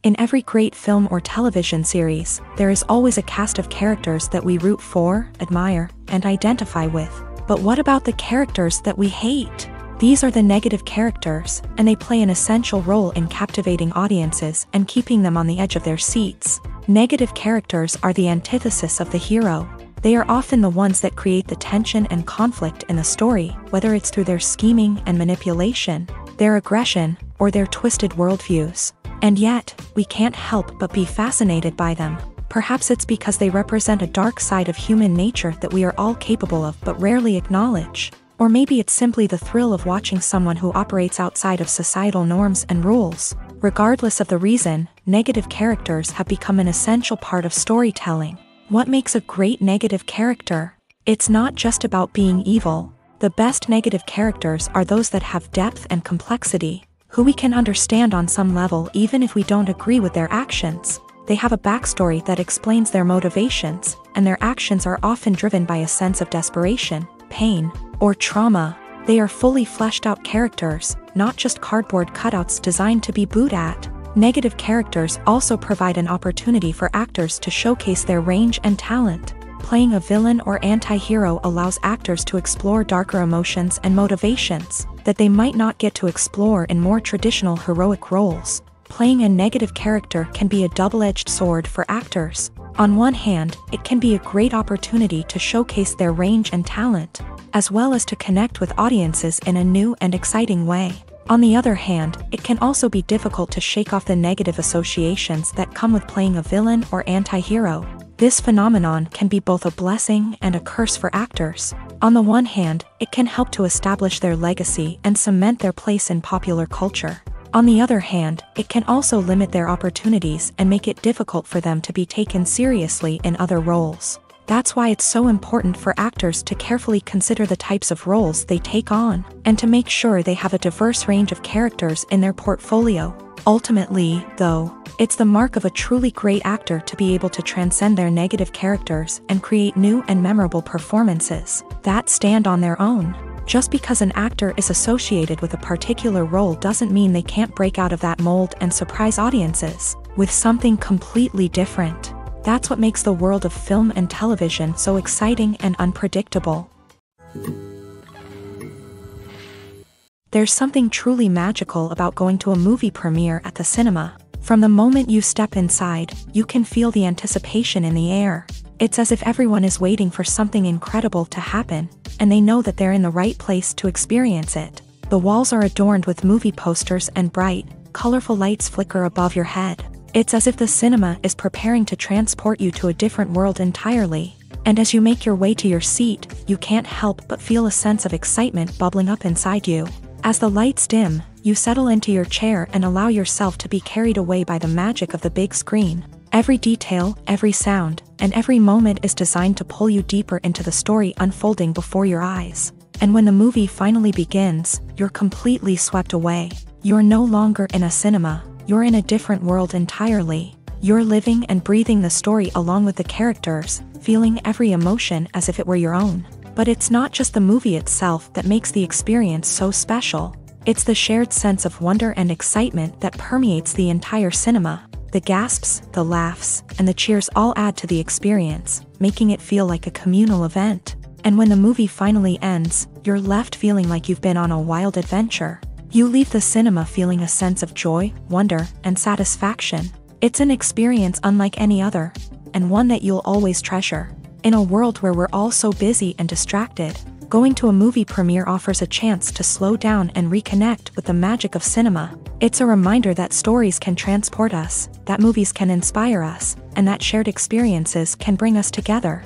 In every great film or television series, there is always a cast of characters that we root for, admire, and identify with. But what about the characters that we hate? These are the negative characters, and they play an essential role in captivating audiences and keeping them on the edge of their seats. Negative characters are the antithesis of the hero. They are often the ones that create the tension and conflict in the story, whether it's through their scheming and manipulation, their aggression, or their twisted worldviews. And yet, we can't help but be fascinated by them. Perhaps it's because they represent a dark side of human nature that we are all capable of but rarely acknowledge. Or maybe it's simply the thrill of watching someone who operates outside of societal norms and rules. Regardless of the reason, negative characters have become an essential part of storytelling. What makes a great negative character? It's not just about being evil. The best negative characters are those that have depth and complexity, who we can understand on some level even if we don't agree with their actions. They have a backstory that explains their motivations, and their actions are often driven by a sense of desperation, pain, or trauma. They are fully fleshed out characters, not just cardboard cutouts designed to be booed at. Negative characters also provide an opportunity for actors to showcase their range and talent. Playing a villain or anti-hero allows actors to explore darker emotions and motivations that they might not get to explore in more traditional heroic roles. Playing a negative character can be a double-edged sword for actors. On one hand, it can be a great opportunity to showcase their range and talent, as well as to connect with audiences in a new and exciting way. On the other hand, it can also be difficult to shake off the negative associations that come with playing a villain or anti-hero. This phenomenon can be both a blessing and a curse for actors. On the one hand, it can help to establish their legacy and cement their place in popular culture. On the other hand, it can also limit their opportunities and make it difficult for them to be taken seriously in other roles. That's why it's so important for actors to carefully consider the types of roles they take on, and to make sure they have a diverse range of characters in their portfolio. Ultimately, though, it's the mark of a truly great actor to be able to transcend their negative characters and create new and memorable performances that stand on their own. Just because an actor is associated with a particular role doesn't mean they can't break out of that mold and surprise audiences with something completely different. That's what makes the world of film and television so exciting and unpredictable. There's something truly magical about going to a movie premiere at the cinema. From the moment you step inside, you can feel the anticipation in the air. It's as if everyone is waiting for something incredible to happen, and they know that they're in the right place to experience it. The walls are adorned with movie posters and bright, colorful lights flicker above your head. It's as if the cinema is preparing to transport you to a different world entirely. And as you make your way to your seat, you can't help but feel a sense of excitement bubbling up inside you. As the lights dim, you settle into your chair and allow yourself to be carried away by the magic of the big screen. Every detail, every sound, and every moment is designed to pull you deeper into the story unfolding before your eyes. And when the movie finally begins, you're completely swept away. You're no longer in a cinema, you're in a different world entirely. You're living and breathing the story along with the characters, feeling every emotion as if it were your own. But it's not just the movie itself that makes the experience so special. It's the shared sense of wonder and excitement that permeates the entire cinema. The gasps, the laughs, and the cheers all add to the experience, making it feel like a communal event. And when the movie finally ends, you're left feeling like you've been on a wild adventure. You leave the cinema feeling a sense of joy, wonder, and satisfaction. It's an experience unlike any other, and one that you'll always treasure. In a world where we're all so busy and distracted, going to a movie premiere offers a chance to slow down and reconnect with the magic of cinema. It's a reminder that stories can transport us, that movies can inspire us, and that shared experiences can bring us together.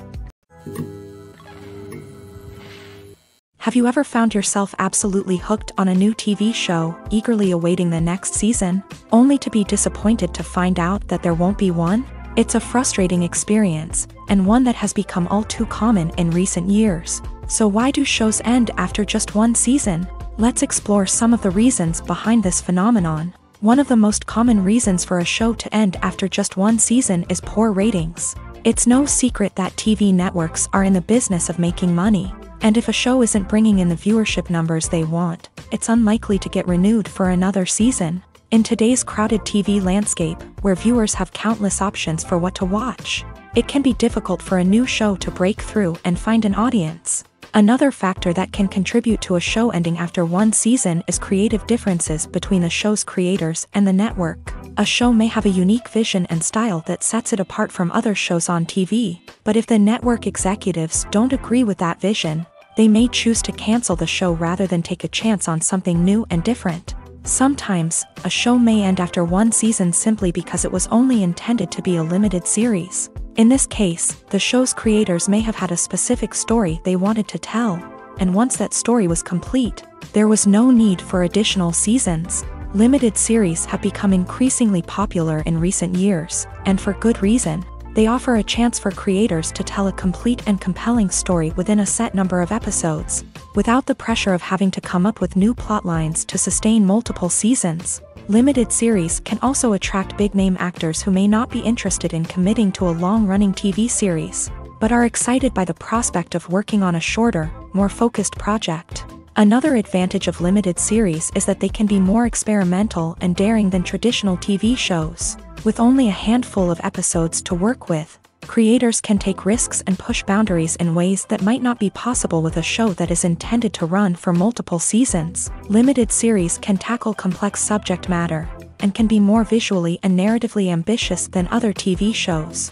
Have you ever found yourself absolutely hooked on a new TV show, eagerly awaiting the next season, only to be disappointed to find out that there won't be one? It's a frustrating experience, and one that has become all too common in recent years. So why do shows end after just one season? Let's explore some of the reasons behind this phenomenon. One of the most common reasons for a show to end after just one season is poor ratings. It's no secret that TV networks are in the business of making money, and if a show isn't bringing in the viewership numbers they want, it's unlikely to get renewed for another season. In today's crowded TV landscape, where viewers have countless options for what to watch, it can be difficult for a new show to break through and find an audience. Another factor that can contribute to a show ending after one season is creative differences between the show's creators and the network. A show may have a unique vision and style that sets it apart from other shows on TV, but if the network executives don't agree with that vision, they may choose to cancel the show rather than take a chance on something new and different. Sometimes, a show may end after one season simply because it was only intended to be a limited series. In this case, the show's creators may have had a specific story they wanted to tell, and once that story was complete, there was no need for additional seasons. Limited series have become increasingly popular in recent years, and for good reason. They offer a chance for creators to tell a complete and compelling story within a set number of episodes, without the pressure of having to come up with new plotlines to sustain multiple seasons. Limited series can also attract big-name actors who may not be interested in committing to a long-running TV series, but are excited by the prospect of working on a shorter, more focused project. Another advantage of limited series is that they can be more experimental and daring than traditional TV shows. With only a handful of episodes to work with, creators can take risks and push boundaries in ways that might not be possible with a show that is intended to run for multiple seasons. Limited series can tackle complex subject matter, and can be more visually and narratively ambitious than other TV shows.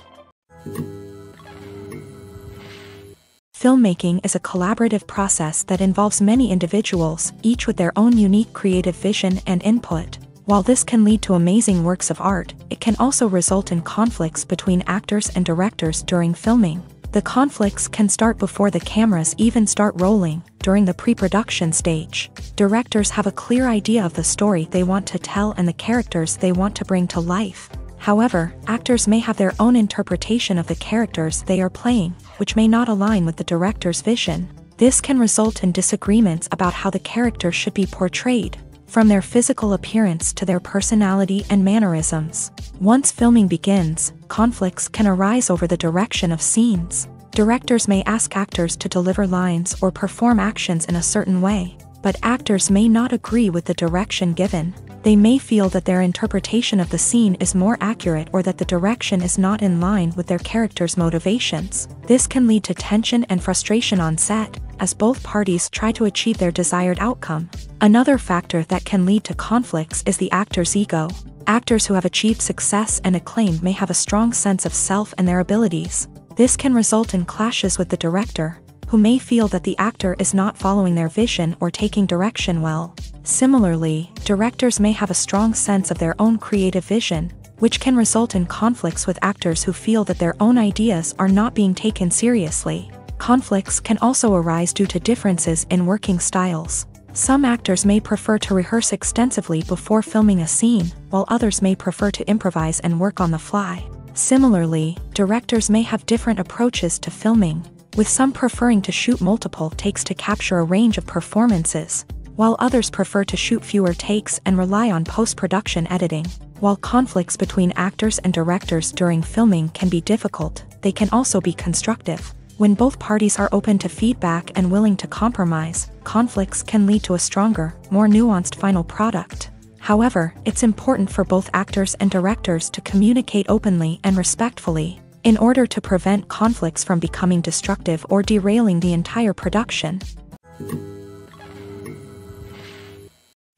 Filmmaking is a collaborative process that involves many individuals, each with their own unique creative vision and input. While this can lead to amazing works of art, it can also result in conflicts between actors and directors during filming. The conflicts can start before the cameras even start rolling, during the pre-production stage. Directors have a clear idea of the story they want to tell and the characters they want to bring to life. However, actors may have their own interpretation of the characters they are playing, which may not align with the director's vision. This can result in disagreements about how the characters should be portrayed, from their physical appearance to their personality and mannerisms. Once filming begins, conflicts can arise over the direction of scenes. Directors may ask actors to deliver lines or perform actions in a certain way, but actors may not agree with the direction given. They may feel that their interpretation of the scene is more accurate or that the direction is not in line with their character's motivations. This can lead to tension and frustration on set, as both parties try to achieve their desired outcome. Another factor that can lead to conflicts is the actor's ego. Actors who have achieved success and acclaim may have a strong sense of self and their abilities. This can result in clashes with the director, who may feel that the actor is not following their vision or taking direction well. Similarly, directors may have a strong sense of their own creative vision, which can result in conflicts with actors who feel that their own ideas are not being taken seriously. Conflicts can also arise due to differences in working styles. Some actors may prefer to rehearse extensively before filming a scene, while others may prefer to improvise and work on the fly. Similarly, directors may have different approaches to filming, with some preferring to shoot multiple takes to capture a range of performances, while others prefer to shoot fewer takes and rely on post-production editing. While conflicts between actors and directors during filming can be difficult, they can also be constructive. When both parties are open to feedback and willing to compromise, conflicts can lead to a stronger, more nuanced final product. However, it's important for both actors and directors to communicate openly and respectfully, in order to prevent conflicts from becoming destructive or derailing the entire production.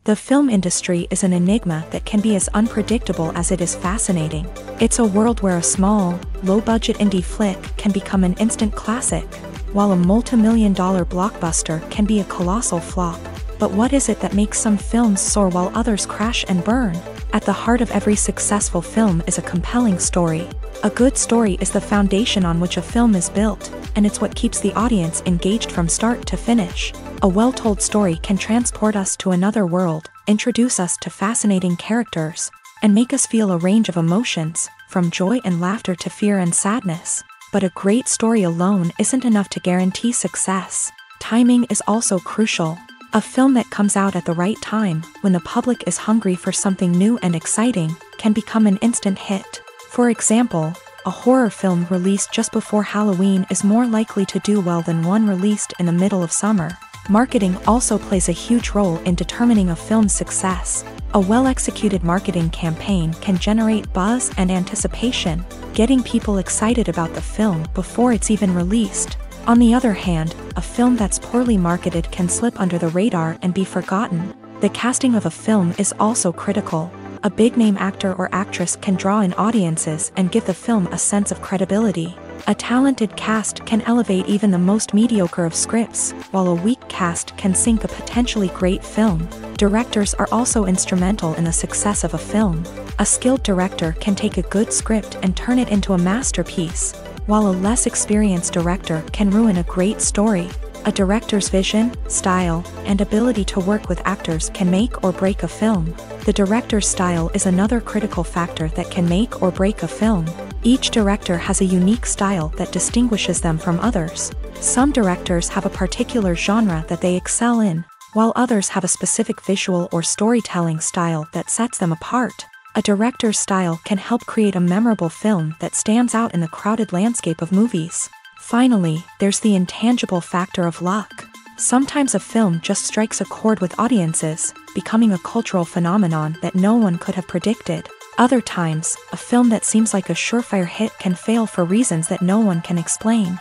The film industry is an enigma that can be as unpredictable as it is fascinating. It's a world where a small, low-budget indie flick can become an instant classic, while a multi-million-dollar blockbuster can be a colossal flop. But what is it that makes some films soar while others crash and burn? At the heart of every successful film is a compelling story. A good story is the foundation on which a film is built, and it's what keeps the audience engaged from start to finish. A well-told story can transport us to another world, introduce us to fascinating characters, and make us feel a range of emotions, from joy and laughter to fear and sadness. But a great story alone isn't enough to guarantee success. Timing is also crucial. A film that comes out at the right time, when the public is hungry for something new and exciting, can become an instant hit. For example, a horror film released just before Halloween is more likely to do well than one released in the middle of summer. Marketing also plays a huge role in determining a film's success. A well-executed marketing campaign can generate buzz and anticipation, getting people excited about the film before it's even released. On the other hand, a film that's poorly marketed can slip under the radar and be forgotten. The casting of a film is also critical. A big-name actor or actress can draw in audiences and give the film a sense of credibility. A talented cast can elevate even the most mediocre of scripts, while a weak cast can sink a potentially great film. Directors are also instrumental in the success of a film. A skilled director can take a good script and turn it into a masterpiece, while a less experienced director can ruin a great story. A director's vision, style, and ability to work with actors can make or break a film. The director's style is another critical factor that can make or break a film. Each director has a unique style that distinguishes them from others. Some directors have a particular genre that they excel in, while others have a specific visual or storytelling style that sets them apart. A director's style can help create a memorable film that stands out in the crowded landscape of movies. Finally, there's the intangible factor of luck. Sometimes a film just strikes a chord with audiences, becoming a cultural phenomenon that no one could have predicted. Other times, a film that seems like a surefire hit can fail for reasons that no one can explain.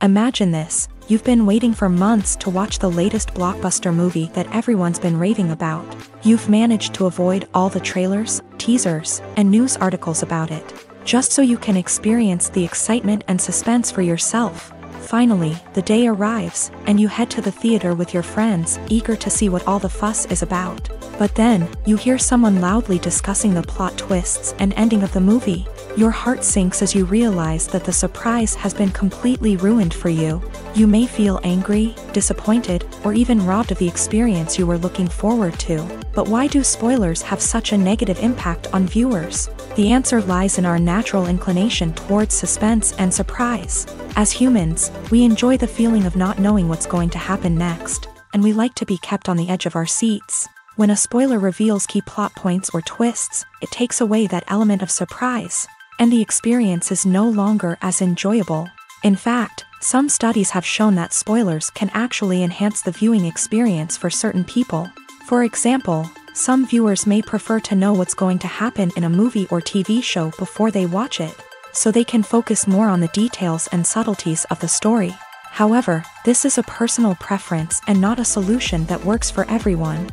Imagine this. You've been waiting for months to watch the latest blockbuster movie that everyone's been raving about. You've managed to avoid all the trailers, teasers, and news articles about it, just so you can experience the excitement and suspense for yourself. Finally, the day arrives, and you head to the theater with your friends, eager to see what all the fuss is about. But then, you hear someone loudly discussing the plot twists and ending of the movie. Your heart sinks as you realize that the surprise has been completely ruined for you. You may feel angry, disappointed, or even robbed of the experience you were looking forward to. But why do spoilers have such a negative impact on viewers? The answer lies in our natural inclination towards suspense and surprise. As humans, we enjoy the feeling of not knowing what's going to happen next, and we like to be kept on the edge of our seats. When a spoiler reveals key plot points or twists, it takes away that element of surprise, and the experience is no longer as enjoyable. In fact, some studies have shown that spoilers can actually enhance the viewing experience for certain people. For example, some viewers may prefer to know what's going to happen in a movie or TV show before they watch it, so they can focus more on the details and subtleties of the story. However, this is a personal preference and not a solution that works for everyone.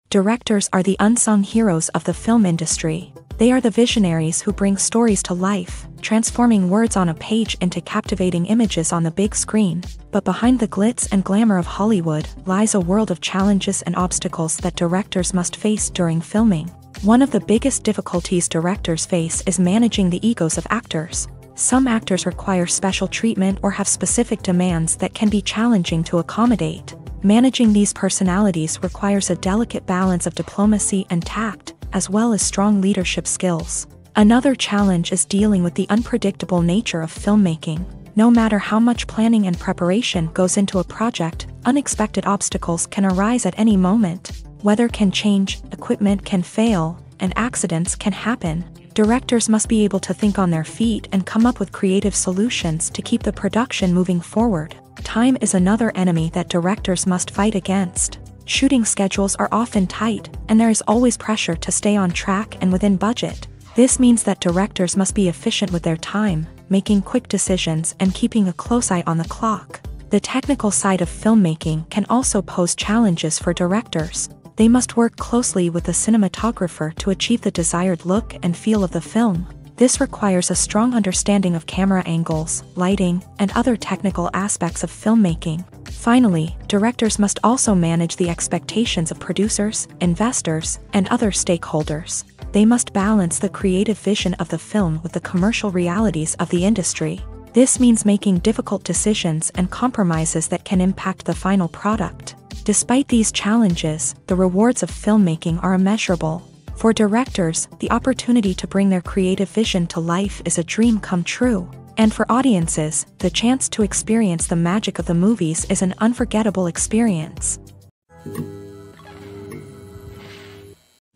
Directors are the unsung heroes of the film industry. They are the visionaries who bring stories to life, transforming words on a page into captivating images on the big screen. But behind the glitz and glamour of Hollywood lies a world of challenges and obstacles that directors must face during filming. One of the biggest difficulties directors face is managing the egos of actors. Some actors require special treatment or have specific demands that can be challenging to accommodate. Managing these personalities requires a delicate balance of diplomacy and tact, as well as strong leadership skills. Another challenge is dealing with the unpredictable nature of filmmaking. No matter how much planning and preparation goes into a project, unexpected obstacles can arise at any moment. Weather can change, equipment can fail, and accidents can happen. Directors must be able to think on their feet and come up with creative solutions to keep the production moving forward. Time is another enemy that directors must fight against. Shooting schedules are often tight, and there is always pressure to stay on track and within budget. This means that directors must be efficient with their time, making quick decisions and keeping a close eye on the clock. The technical side of filmmaking can also pose challenges for directors. They must work closely with the cinematographer to achieve the desired look and feel of the film. This requires a strong understanding of camera angles, lighting, and other technical aspects of filmmaking. Finally, directors must also manage the expectations of producers, investors, and other stakeholders. They must balance the creative vision of the film with the commercial realities of the industry. This means making difficult decisions and compromises that can impact the final product. Despite these challenges, the rewards of filmmaking are immeasurable. For directors, the opportunity to bring their creative vision to life is a dream come true. And for audiences, the chance to experience the magic of the movies is an unforgettable experience.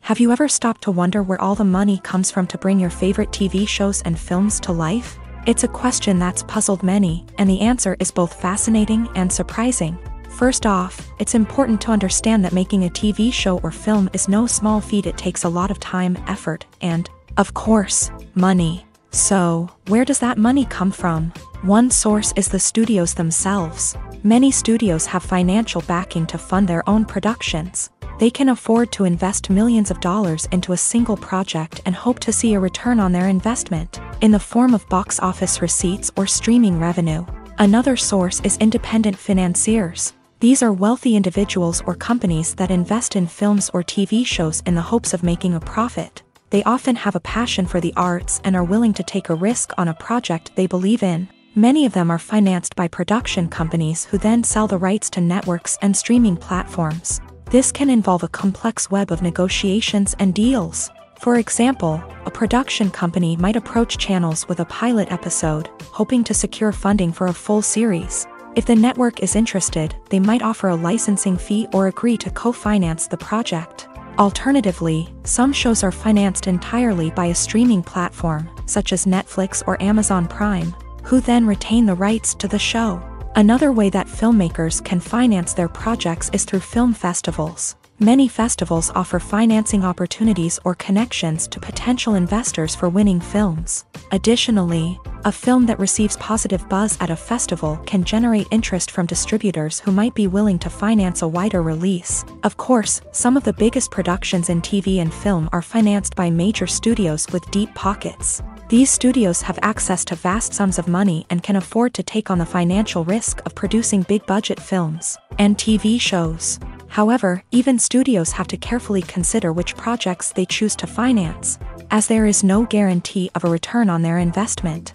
Have you ever stopped to wonder where all the money comes from to bring your favorite TV shows and films to life? It's a question that's puzzled many, and the answer is both fascinating and surprising. First off, it's important to understand that making a TV show or film is no small feat. It takes a lot of time, effort, and, of course, money. So, where does that money come from? One source is the studios themselves. Many studios have financial backing to fund their own productions. They can afford to invest millions of dollars into a single project and hope to see a return on their investment, in the form of box office receipts or streaming revenue. Another source is independent financiers. These are wealthy individuals or companies that invest in films or TV shows in the hopes of making a profit. They often have a passion for the arts and are willing to take a risk on a project they believe in. Many of them are financed by production companies who then sell the rights to networks and streaming platforms. This can involve a complex web of negotiations and deals. For example, a production company might approach channels with a pilot episode, hoping to secure funding for a full series. If the network is interested, they might offer a licensing fee or agree to co-finance the project. Alternatively, some shows are financed entirely by a streaming platform, such as Netflix or Amazon Prime, who then retain the rights to the show. Another way that filmmakers can finance their projects is through film festivals. Many festivals offer financing opportunities or connections to potential investors for winning films. Additionally, a film that receives positive buzz at a festival can generate interest from distributors who might be willing to finance a wider release. Of course, some of the biggest productions in TV and film are financed by major studios with deep pockets. These studios have access to vast sums of money and can afford to take on the financial risk of producing big-budget films and TV shows. However, even studios have to carefully consider which projects they choose to finance, as there is no guarantee of a return on their investment.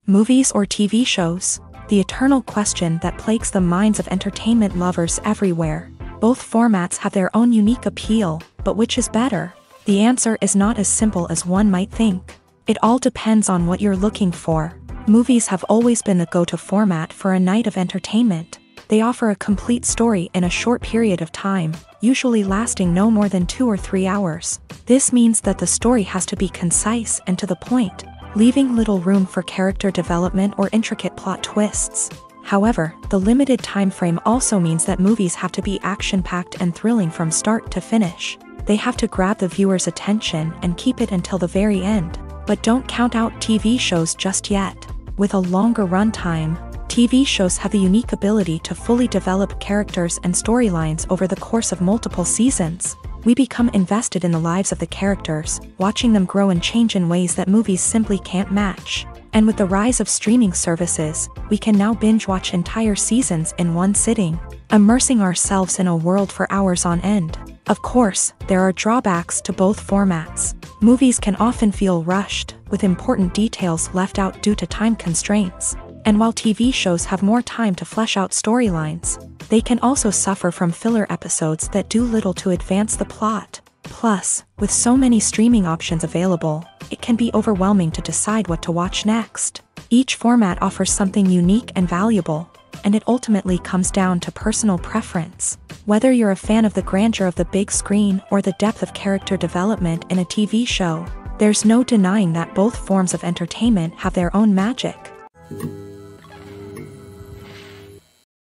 Movies or TV shows? The eternal question that plagues the minds of entertainment lovers everywhere. Both formats have their own unique appeal, but which is better? The answer is not as simple as one might think. It all depends on what you're looking for. Movies have always been the go-to format for a night of entertainment. They offer a complete story in a short period of time, usually lasting no more than 2 or 3 hours. This means that the story has to be concise and to the point, leaving little room for character development or intricate plot twists. However, the limited time frame also means that movies have to be action-packed and thrilling from start to finish. They have to grab the viewer's attention and keep it until the very end. But don't count out TV shows just yet. With a longer runtime, TV shows have the unique ability to fully develop characters and storylines over the course of multiple seasons. We become invested in the lives of the characters, watching them grow and change in ways that movies simply can't match. And with the rise of streaming services, we can now binge-watch entire seasons in one sitting, immersing ourselves in a world for hours on end. Of course, there are drawbacks to both formats. Movies can often feel rushed, with important details left out due to time constraints. And while TV shows have more time to flesh out storylines, they can also suffer from filler episodes that do little to advance the plot. Plus, with so many streaming options available, it can be overwhelming to decide what to watch next. Each format offers something unique and valuable, and it ultimately comes down to personal preference. Whether you're a fan of the grandeur of the big screen or the depth of character development in a TV show, there's no denying that both forms of entertainment have their own magic.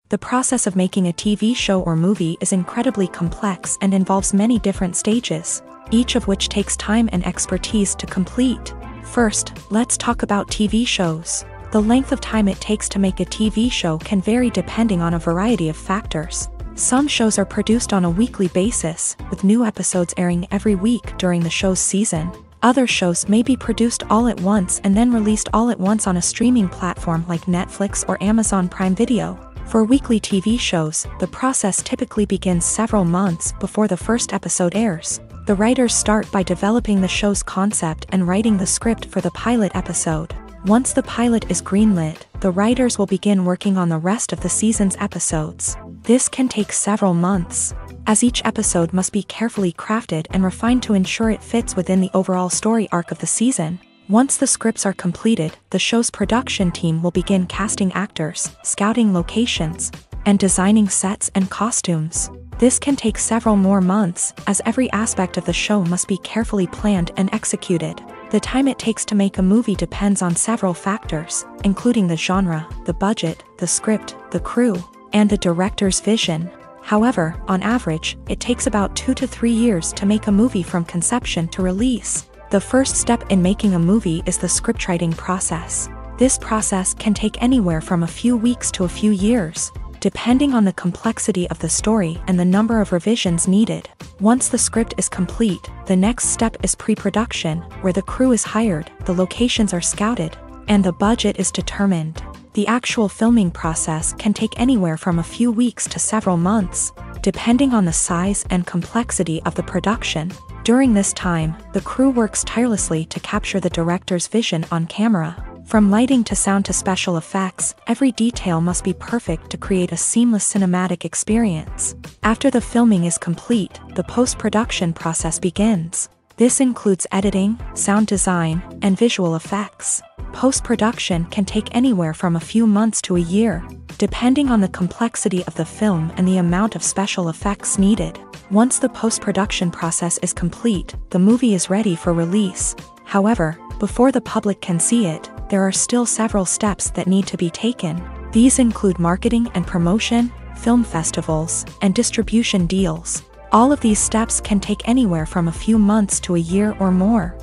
The process of making a TV show or movie is incredibly complex and involves many different stages, each of which takes time and expertise to complete. First, let's talk about TV shows. The length of time it takes to make a TV show can vary depending on a variety of factors. Some shows are produced on a weekly basis, with new episodes airing every week during the show's season. Other shows may be produced all at once and then released all at once on a streaming platform like Netflix or Amazon Prime Video. For weekly TV shows, the process typically begins several months before the first episode airs. The writers start by developing the show's concept and writing the script for the pilot episode. Once the pilot is greenlit, the writers will begin working on the rest of the season's episodes. This can take several months, as each episode must be carefully crafted and refined to ensure it fits within the overall story arc of the season. Once the scripts are completed, the show's production team will begin casting actors, scouting locations, and designing sets and costumes. This can take several more months, as every aspect of the show must be carefully planned and executed. The time it takes to make a movie depends on several factors, including the genre, the budget, the script, the crew, and the director's vision. However, on average, it takes about 2 to 3 years to make a movie from conception to release. The first step in making a movie is the scriptwriting process. This process can take anywhere from a few weeks to a few years, depending on the complexity of the story and the number of revisions needed. Once the script is complete, the next step is pre-production, where the crew is hired, the locations are scouted, and the budget is determined. The actual filming process can take anywhere from a few weeks to several months, depending on the size and complexity of the production. During this time, the crew works tirelessly to capture the director's vision on camera. From lighting to sound to special effects, every detail must be perfect to create a seamless cinematic experience. After the filming is complete, the post-production process begins. This includes editing, sound design, and visual effects. Post-production can take anywhere from a few months to a year, depending on the complexity of the film and the amount of special effects needed. Once the post-production process is complete, the movie is ready for release. However, before the public can see it, there are still several steps that need to be taken. These include marketing and promotion, film festivals, and distribution deals. All of these steps can take anywhere from a few months to a year or more.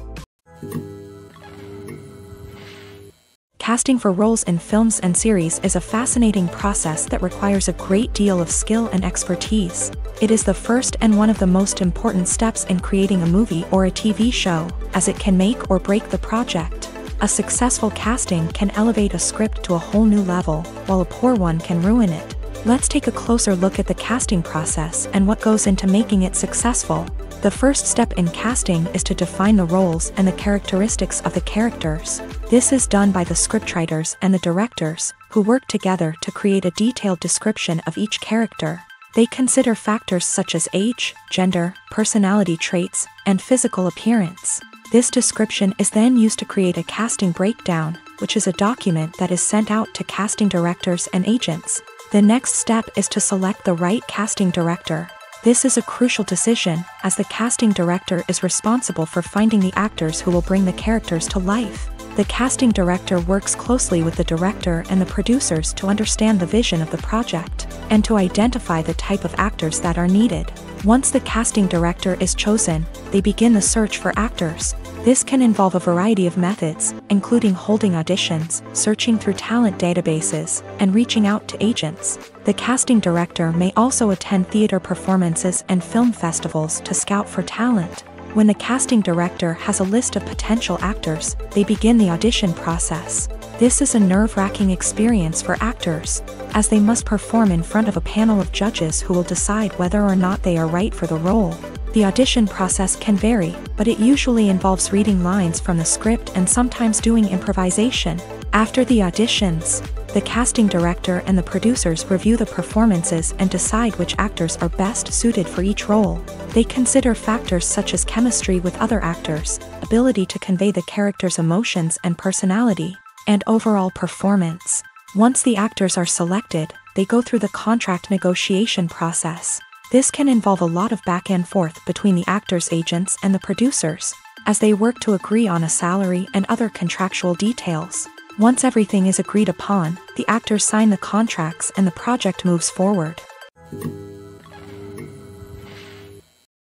Casting for roles in films and series is a fascinating process that requires a great deal of skill and expertise. It is the first and one of the most important steps in creating a movie or a TV show, as it can make or break the project. A successful casting can elevate a script to a whole new level, while a poor one can ruin it. Let's take a closer look at the casting process and what goes into making it successful. The first step in casting is to define the roles and the characteristics of the characters. This is done by the scriptwriters and the directors, who work together to create a detailed description of each character. They consider factors such as age, gender, personality traits, and physical appearance. This description is then used to create a casting breakdown, which is a document that is sent out to casting directors and agents. The next step is to select the right casting director. This is a crucial decision, as the casting director is responsible for finding the actors who will bring the characters to life. The casting director works closely with the director and the producers to understand the vision of the project, and to identify the type of actors that are needed. Once the casting director is chosen, they begin the search for actors. This can involve a variety of methods, including holding auditions, searching through talent databases, and reaching out to agents. The casting director may also attend theater performances and film festivals to scout for talent. When the casting director has a list of potential actors, they begin the audition process. This is a nerve-wracking experience for actors, as they must perform in front of a panel of judges who will decide whether or not they are right for the role. The audition process can vary, but it usually involves reading lines from the script and sometimes doing improvisation. After the auditions, The casting director and the producers review the performances and decide which actors are best suited for each role. They consider factors such as chemistry with other actors, ability to convey the character's emotions and personality, and overall performance. Once the actors are selected, they go through the contract negotiation process. This can involve a lot of back and forth between the actors' agents and the producers, as they work to agree on a salary and other contractual details. Once everything is agreed upon, the actors sign the contracts and the project moves forward.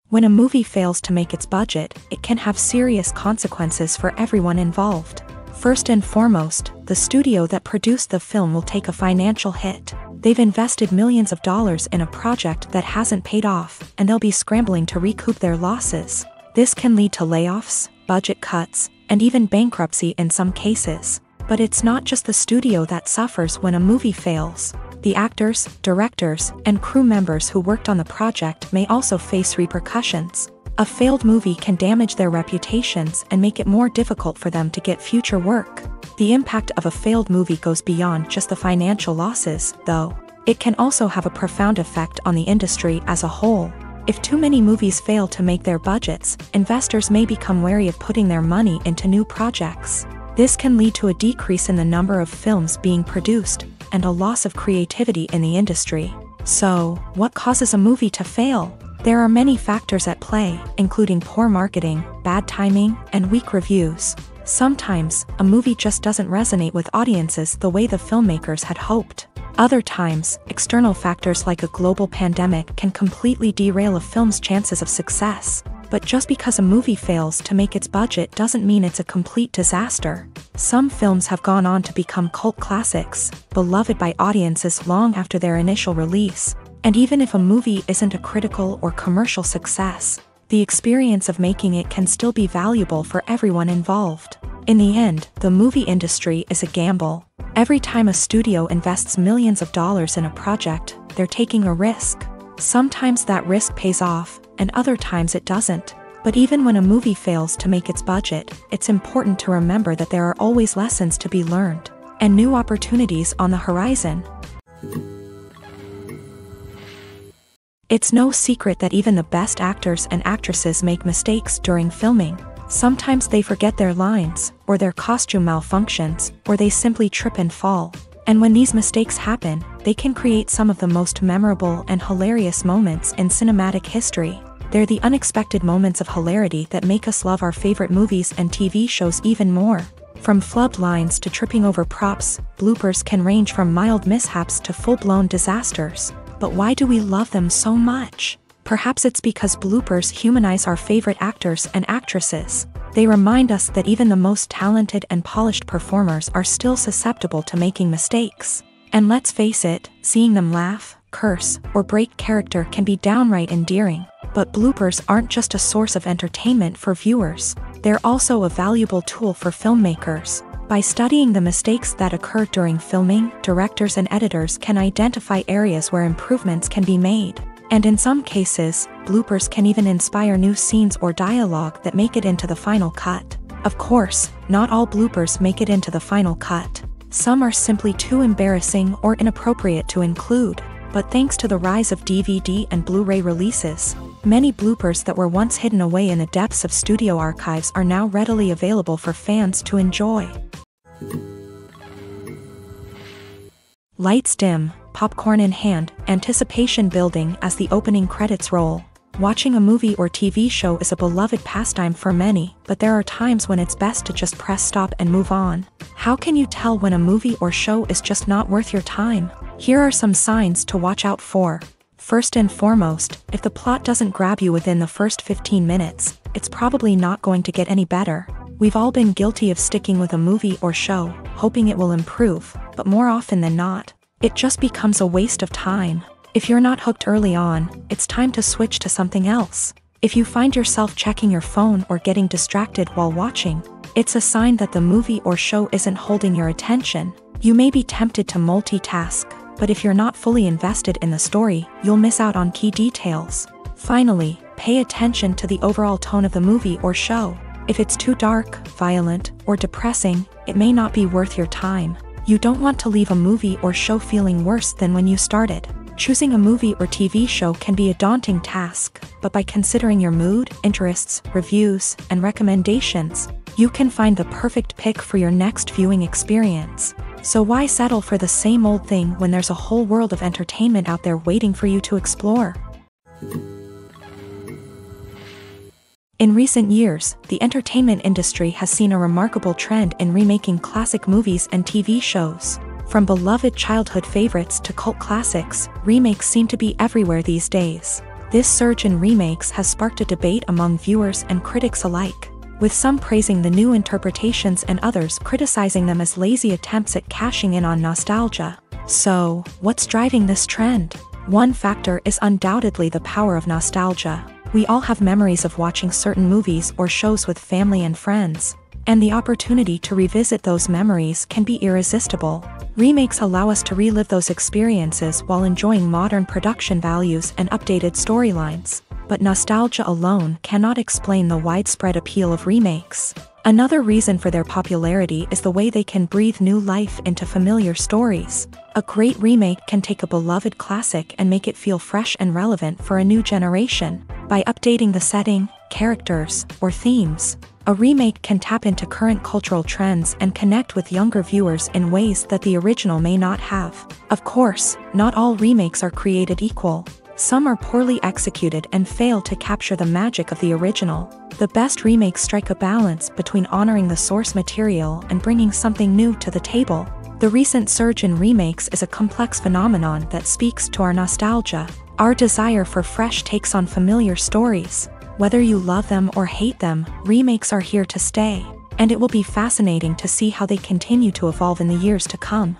When a movie fails to make its budget, it can have serious consequences for everyone involved. First and foremost, the studio that produced the film will take a financial hit. They've invested millions of dollars in a project that hasn't paid off, and they'll be scrambling to recoup their losses. This can lead to layoffs, budget cuts, and even bankruptcy in some cases. But it's not just the studio that suffers when a movie fails. The actors, directors, and crew members who worked on the project may also face repercussions. A failed movie can damage their reputations and make it more difficult for them to get future work. The impact of a failed movie goes beyond just the financial losses, though. It can also have a profound effect on the industry as a whole. If too many movies fail to make their budgets, investors may become wary of putting their money into new projects. This can lead to a decrease in the number of films being produced, and a loss of creativity in the industry. So, what causes a movie to fail? There are many factors at play, including poor marketing, bad timing, and weak reviews. Sometimes, a movie just doesn't resonate with audiences the way the filmmakers had hoped. Other times, external factors like a global pandemic can completely derail a film's chances of success. But just because a movie fails to make its budget doesn't mean it's a complete disaster. Some films have gone on to become cult classics, beloved by audiences long after their initial release. And even if a movie isn't a critical or commercial success, the experience of making it can still be valuable for everyone involved. In the end, the movie industry is a gamble. Every time a studio invests millions of dollars in a project, they're taking a risk. Sometimes that risk pays off, and other times it doesn't. But even when a movie fails to make its budget, it's important to remember that there are always lessons to be learned, and new opportunities on the horizon. It's no secret that even the best actors and actresses make mistakes during filming. Sometimes they forget their lines, or their costume malfunctions, or they simply trip and fall. And when these mistakes happen, they can create some of the most memorable and hilarious moments in cinematic history. They're the unexpected moments of hilarity that make us love our favorite movies and TV shows even more. From flubbed lines to tripping over props, bloopers can range from mild mishaps to full-blown disasters. But why do we love them so much? Perhaps it's because bloopers humanize our favorite actors and actresses. They remind us that even the most talented and polished performers are still susceptible to making mistakes. And let's face it, seeing them laugh, curse, or break character can be downright endearing. But bloopers aren't just a source of entertainment for viewers. They're also a valuable tool for filmmakers. By studying the mistakes that occur during filming, directors and editors can identify areas where improvements can be made. And in some cases, bloopers can even inspire new scenes or dialogue that make it into the final cut. Of course, not all bloopers make it into the final cut. Some are simply too embarrassing or inappropriate to include. But thanks to the rise of DVD and Blu-ray releases, many bloopers that were once hidden away in the depths of studio archives are now readily available for fans to enjoy. Lights dim, popcorn in hand, anticipation building as the opening credits roll. Watching a movie or TV show is a beloved pastime for many, but there are times when it's best to just press stop and move on. How can you tell when a movie or show is just not worth your time? Here are some signs to watch out for. First and foremost, if the plot doesn't grab you within the first 15 minutes, it's probably not going to get any better. We've all been guilty of sticking with a movie or show, hoping it will improve, but more often than not, it just becomes a waste of time. If you're not hooked early on, it's time to switch to something else. If you find yourself checking your phone or getting distracted while watching, it's a sign that the movie or show isn't holding your attention. You may be tempted to multitask, but if you're not fully invested in the story, you'll miss out on key details. Finally, pay attention to the overall tone of the movie or show. If it's too dark, violent, or depressing, it may not be worth your time. You don't want to leave a movie or show feeling worse than when you started. Choosing a movie or TV show can be a daunting task, but by considering your mood, interests, reviews, and recommendations, you can find the perfect pick for your next viewing experience. So why settle for the same old thing when there's a whole world of entertainment out there waiting for you to explore? In recent years, the entertainment industry has seen a remarkable trend in remaking classic movies and TV shows. From beloved childhood favorites to cult classics, remakes seem to be everywhere these days. This surge in remakes has sparked a debate among viewers and critics alike, with some praising the new interpretations and others criticizing them as lazy attempts at cashing in on nostalgia. So, what's driving this trend? One factor is undoubtedly the power of nostalgia. We all have memories of watching certain movies or shows with family and friends, and the opportunity to revisit those memories can be irresistible. Remakes allow us to relive those experiences while enjoying modern production values and updated storylines. But nostalgia alone cannot explain the widespread appeal of remakes. Another reason for their popularity is the way they can breathe new life into familiar stories. A great remake can take a beloved classic and make it feel fresh and relevant for a new generation. By updating the setting, characters, or themes, a remake can tap into current cultural trends and connect with younger viewers in ways that the original may not have. Of course, not all remakes are created equal. Some are poorly executed and fail to capture the magic of the original. The best remakes strike a balance between honoring the source material and bringing something new to the table. The recent surge in remakes is a complex phenomenon that speaks to our nostalgia, our desire for fresh takes on familiar stories. Whether you love them or hate them, remakes are here to stay, and it will be fascinating to see how they continue to evolve in the years to come.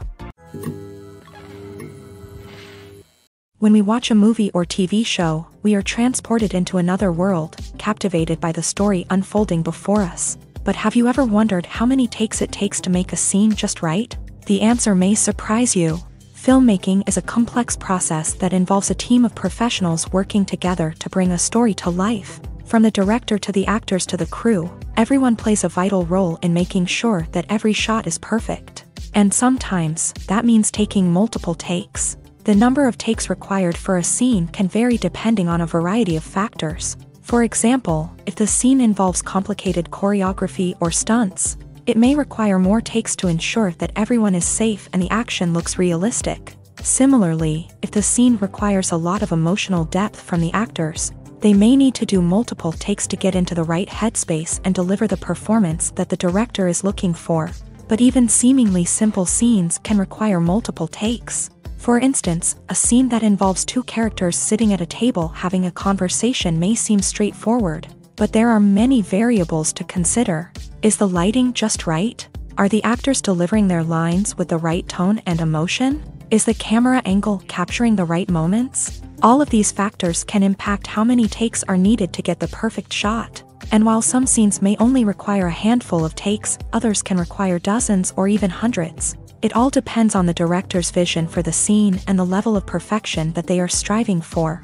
When we watch a movie or TV show, we are transported into another world, captivated by the story unfolding before us. But have you ever wondered how many takes it takes to make a scene just right? The answer may surprise you. Filmmaking is a complex process that involves a team of professionals working together to bring a story to life. From the director to the actors to the crew, everyone plays a vital role in making sure that every shot is perfect. And sometimes, that means taking multiple takes. The number of takes required for a scene can vary depending on a variety of factors. For example, if the scene involves complicated choreography or stunts, it may require more takes to ensure that everyone is safe and the action looks realistic. Similarly, if the scene requires a lot of emotional depth from the actors, they may need to do multiple takes to get into the right headspace and deliver the performance that the director is looking for. But even seemingly simple scenes can require multiple takes. For instance, a scene that involves two characters sitting at a table having a conversation may seem straightforward, but there are many variables to consider. Is the lighting just right? Are the actors delivering their lines with the right tone and emotion? Is the camera angle capturing the right moments? All of these factors can impact how many takes are needed to get the perfect shot. And while some scenes may only require a handful of takes, others can require dozens or even hundreds. It all depends on the director's vision for the scene and the level of perfection that they are striving for.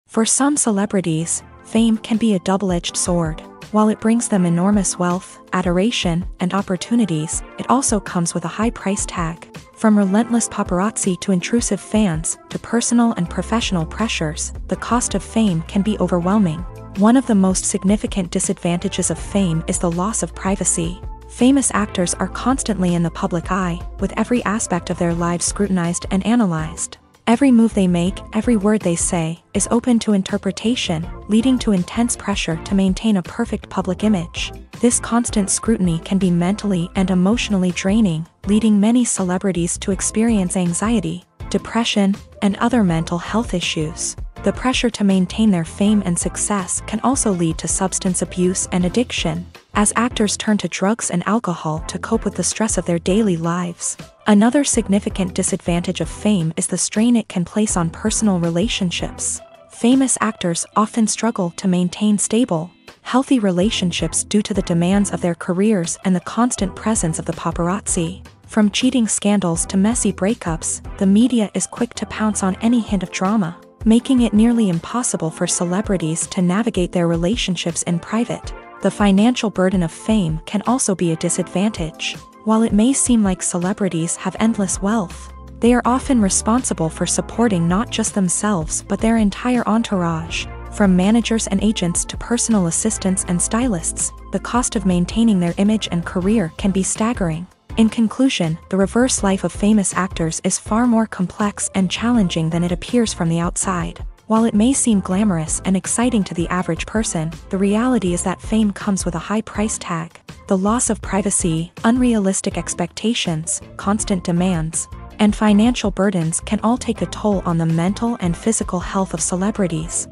For some celebrities, fame can be a double-edged sword. While it brings them enormous wealth, adoration, and opportunities, it also comes with a high price tag. From relentless paparazzi to intrusive fans, to personal and professional pressures, the cost of fame can be overwhelming. One of the most significant disadvantages of fame is the loss of privacy. Famous actors are constantly in the public eye, with every aspect of their lives scrutinized and analyzed. Every move they make, every word they say, is open to interpretation, leading to intense pressure to maintain a perfect public image. This constant scrutiny can be mentally and emotionally draining, leading many celebrities to experience anxiety, depression, and other mental health issues. The pressure to maintain their fame and success can also lead to substance abuse and addiction, as actors turn to drugs and alcohol to cope with the stress of their daily lives. Another significant disadvantage of fame is the strain it can place on personal relationships. Famous actors often struggle to maintain stable, healthy relationships due to the demands of their careers and the constant presence of the paparazzi. From cheating scandals to messy breakups, the media is quick to pounce on any hint of drama, making it nearly impossible for celebrities to navigate their relationships in private. The financial burden of fame can also be a disadvantage. While it may seem like celebrities have endless wealth, they are often responsible for supporting not just themselves but their entire entourage. From managers and agents to personal assistants and stylists, the cost of maintaining their image and career can be staggering. In conclusion, the reverse life of famous actors is far more complex and challenging than it appears from the outside. While it may seem glamorous and exciting to the average person, the reality is that fame comes with a high price tag. The loss of privacy, unrealistic expectations, constant demands, and financial burdens can all take a toll on the mental and physical health of celebrities.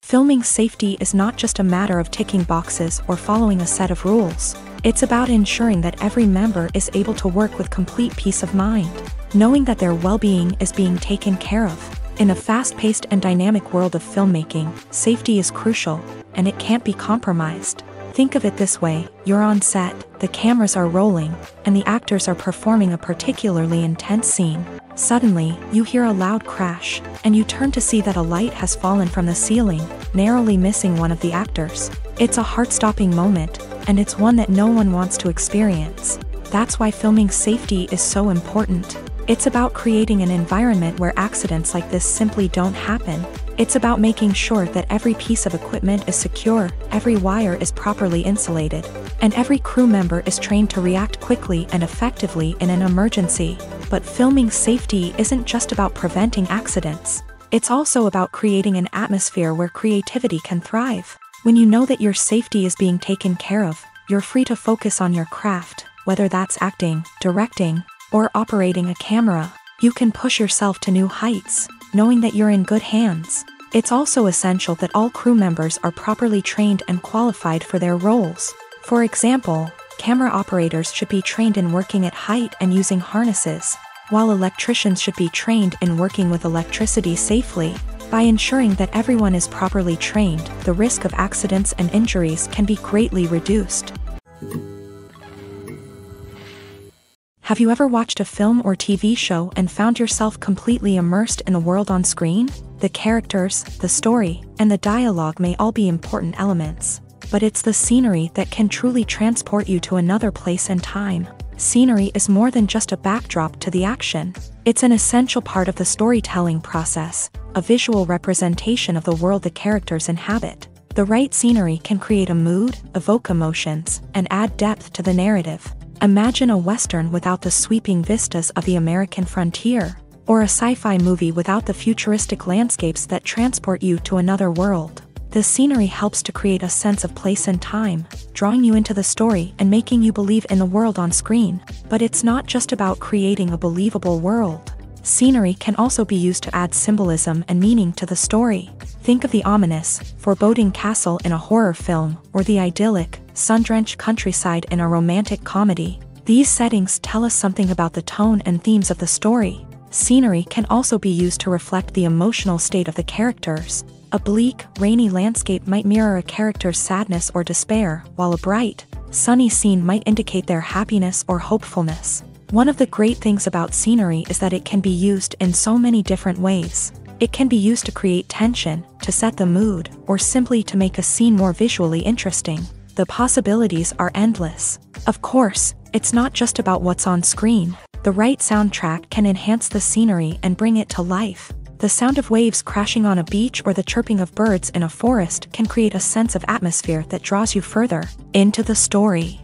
Filming safety is not just a matter of ticking boxes or following a set of rules. It's about ensuring that every member is able to work with complete peace of mind, knowing that their well-being is being taken care of. In a fast-paced and dynamic world of filmmaking, safety is crucial, and it can't be compromised. Think of it this way: you're on set, the cameras are rolling, and the actors are performing a particularly intense scene. Suddenly, you hear a loud crash, and you turn to see that a light has fallen from the ceiling, narrowly missing one of the actors. It's a heart-stopping moment, and it's one that no one wants to experience. That's why filming safety is so important. It's about creating an environment where accidents like this simply don't happen. It's about making sure that every piece of equipment is secure, every wire is properly insulated, and every crew member is trained to react quickly and effectively in an emergency. But filming safety isn't just about preventing accidents. It's also about creating an atmosphere where creativity can thrive. When you know that your safety is being taken care of, you're free to focus on your craft, whether that's acting, directing, or operating a camera. You can push yourself to new heights, knowing that you're in good hands. It's also essential that all crew members are properly trained and qualified for their roles. For example, camera operators should be trained in working at height and using harnesses, while electricians should be trained in working with electricity safely. By ensuring that everyone is properly trained, the risk of accidents and injuries can be greatly reduced. Have you ever watched a film or TV show and found yourself completely immersed in the world on screen? The characters, the story, and the dialogue may all be important elements, but it's the scenery that can truly transport you to another place and time. Scenery is more than just a backdrop to the action. It's an essential part of the storytelling process, a visual representation of the world the characters inhabit. The right scenery can create a mood, evoke emotions, and add depth to the narrative. Imagine a Western without the sweeping vistas of the American frontier, or a sci-fi movie without the futuristic landscapes that transport you to another world. The scenery helps to create a sense of place and time, drawing you into the story and making you believe in the world on screen. But it's not just about creating a believable world. Scenery can also be used to add symbolism and meaning to the story. Think of the ominous, foreboding castle in a horror film, or the idyllic, sun-drenched countryside in a romantic comedy. These settings tell us something about the tone and themes of the story. Scenery can also be used to reflect the emotional state of the characters. A bleak, rainy landscape might mirror a character's sadness or despair, while a bright, sunny scene might indicate their happiness or hopefulness. One of the great things about scenery is that it can be used in so many different ways. It can be used to create tension, to set the mood, or simply to make a scene more visually interesting. The possibilities are endless. Of course, it's not just about what's on screen. The right soundtrack can enhance the scenery and bring it to life. The sound of waves crashing on a beach or the chirping of birds in a forest can create a sense of atmosphere that draws you further into the story.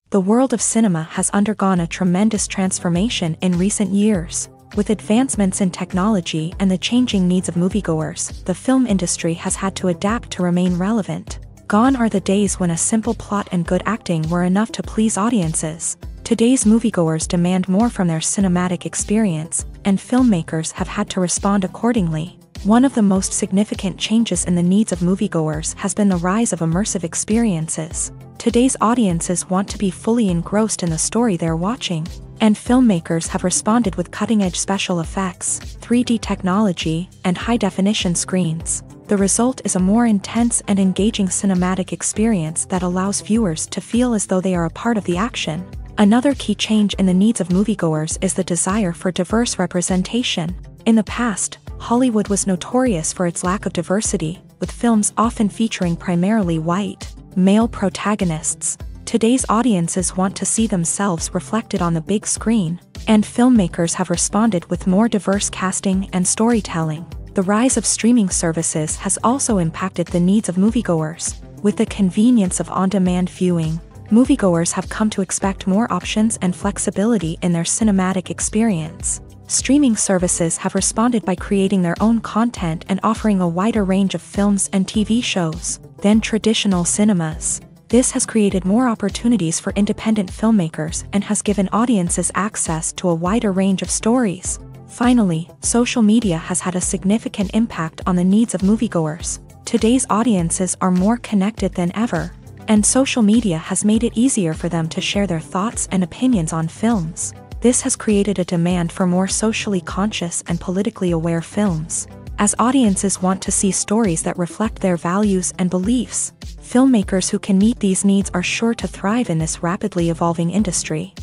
The world of cinema has undergone a tremendous transformation in recent years. With advancements in technology and the changing needs of moviegoers, the film industry has had to adapt to remain relevant. Gone are the days when a simple plot and good acting were enough to please audiences. Today's moviegoers demand more from their cinematic experience, and filmmakers have had to respond accordingly. One of the most significant changes in the needs of moviegoers has been the rise of immersive experiences. Today's audiences want to be fully engrossed in the story they're watching, and filmmakers have responded with cutting-edge special effects, 3D technology, and high-definition screens. The result is a more intense and engaging cinematic experience that allows viewers to feel as though they are a part of the action. Another key change in the needs of moviegoers is the desire for diverse representation. In the past, Hollywood was notorious for its lack of diversity, with films often featuring primarily white, male protagonists. Today's audiences want to see themselves reflected on the big screen, and filmmakers have responded with more diverse casting and storytelling. The rise of streaming services has also impacted the needs of moviegoers. With the convenience of on-demand viewing, moviegoers have come to expect more options and flexibility in their cinematic experience. Streaming services have responded by creating their own content and offering a wider range of films and TV shows than traditional cinemas. This has created more opportunities for independent filmmakers and has given audiences access to a wider range of stories. Finally, social media has had a significant impact on the needs of moviegoers. Today's audiences are more connected than ever, and social media has made it easier for them to share their thoughts and opinions on films. This has created a demand for more socially conscious and politically aware films. As audiences want to see stories that reflect their values and beliefs, filmmakers who can meet these needs are sure to thrive in this rapidly evolving industry.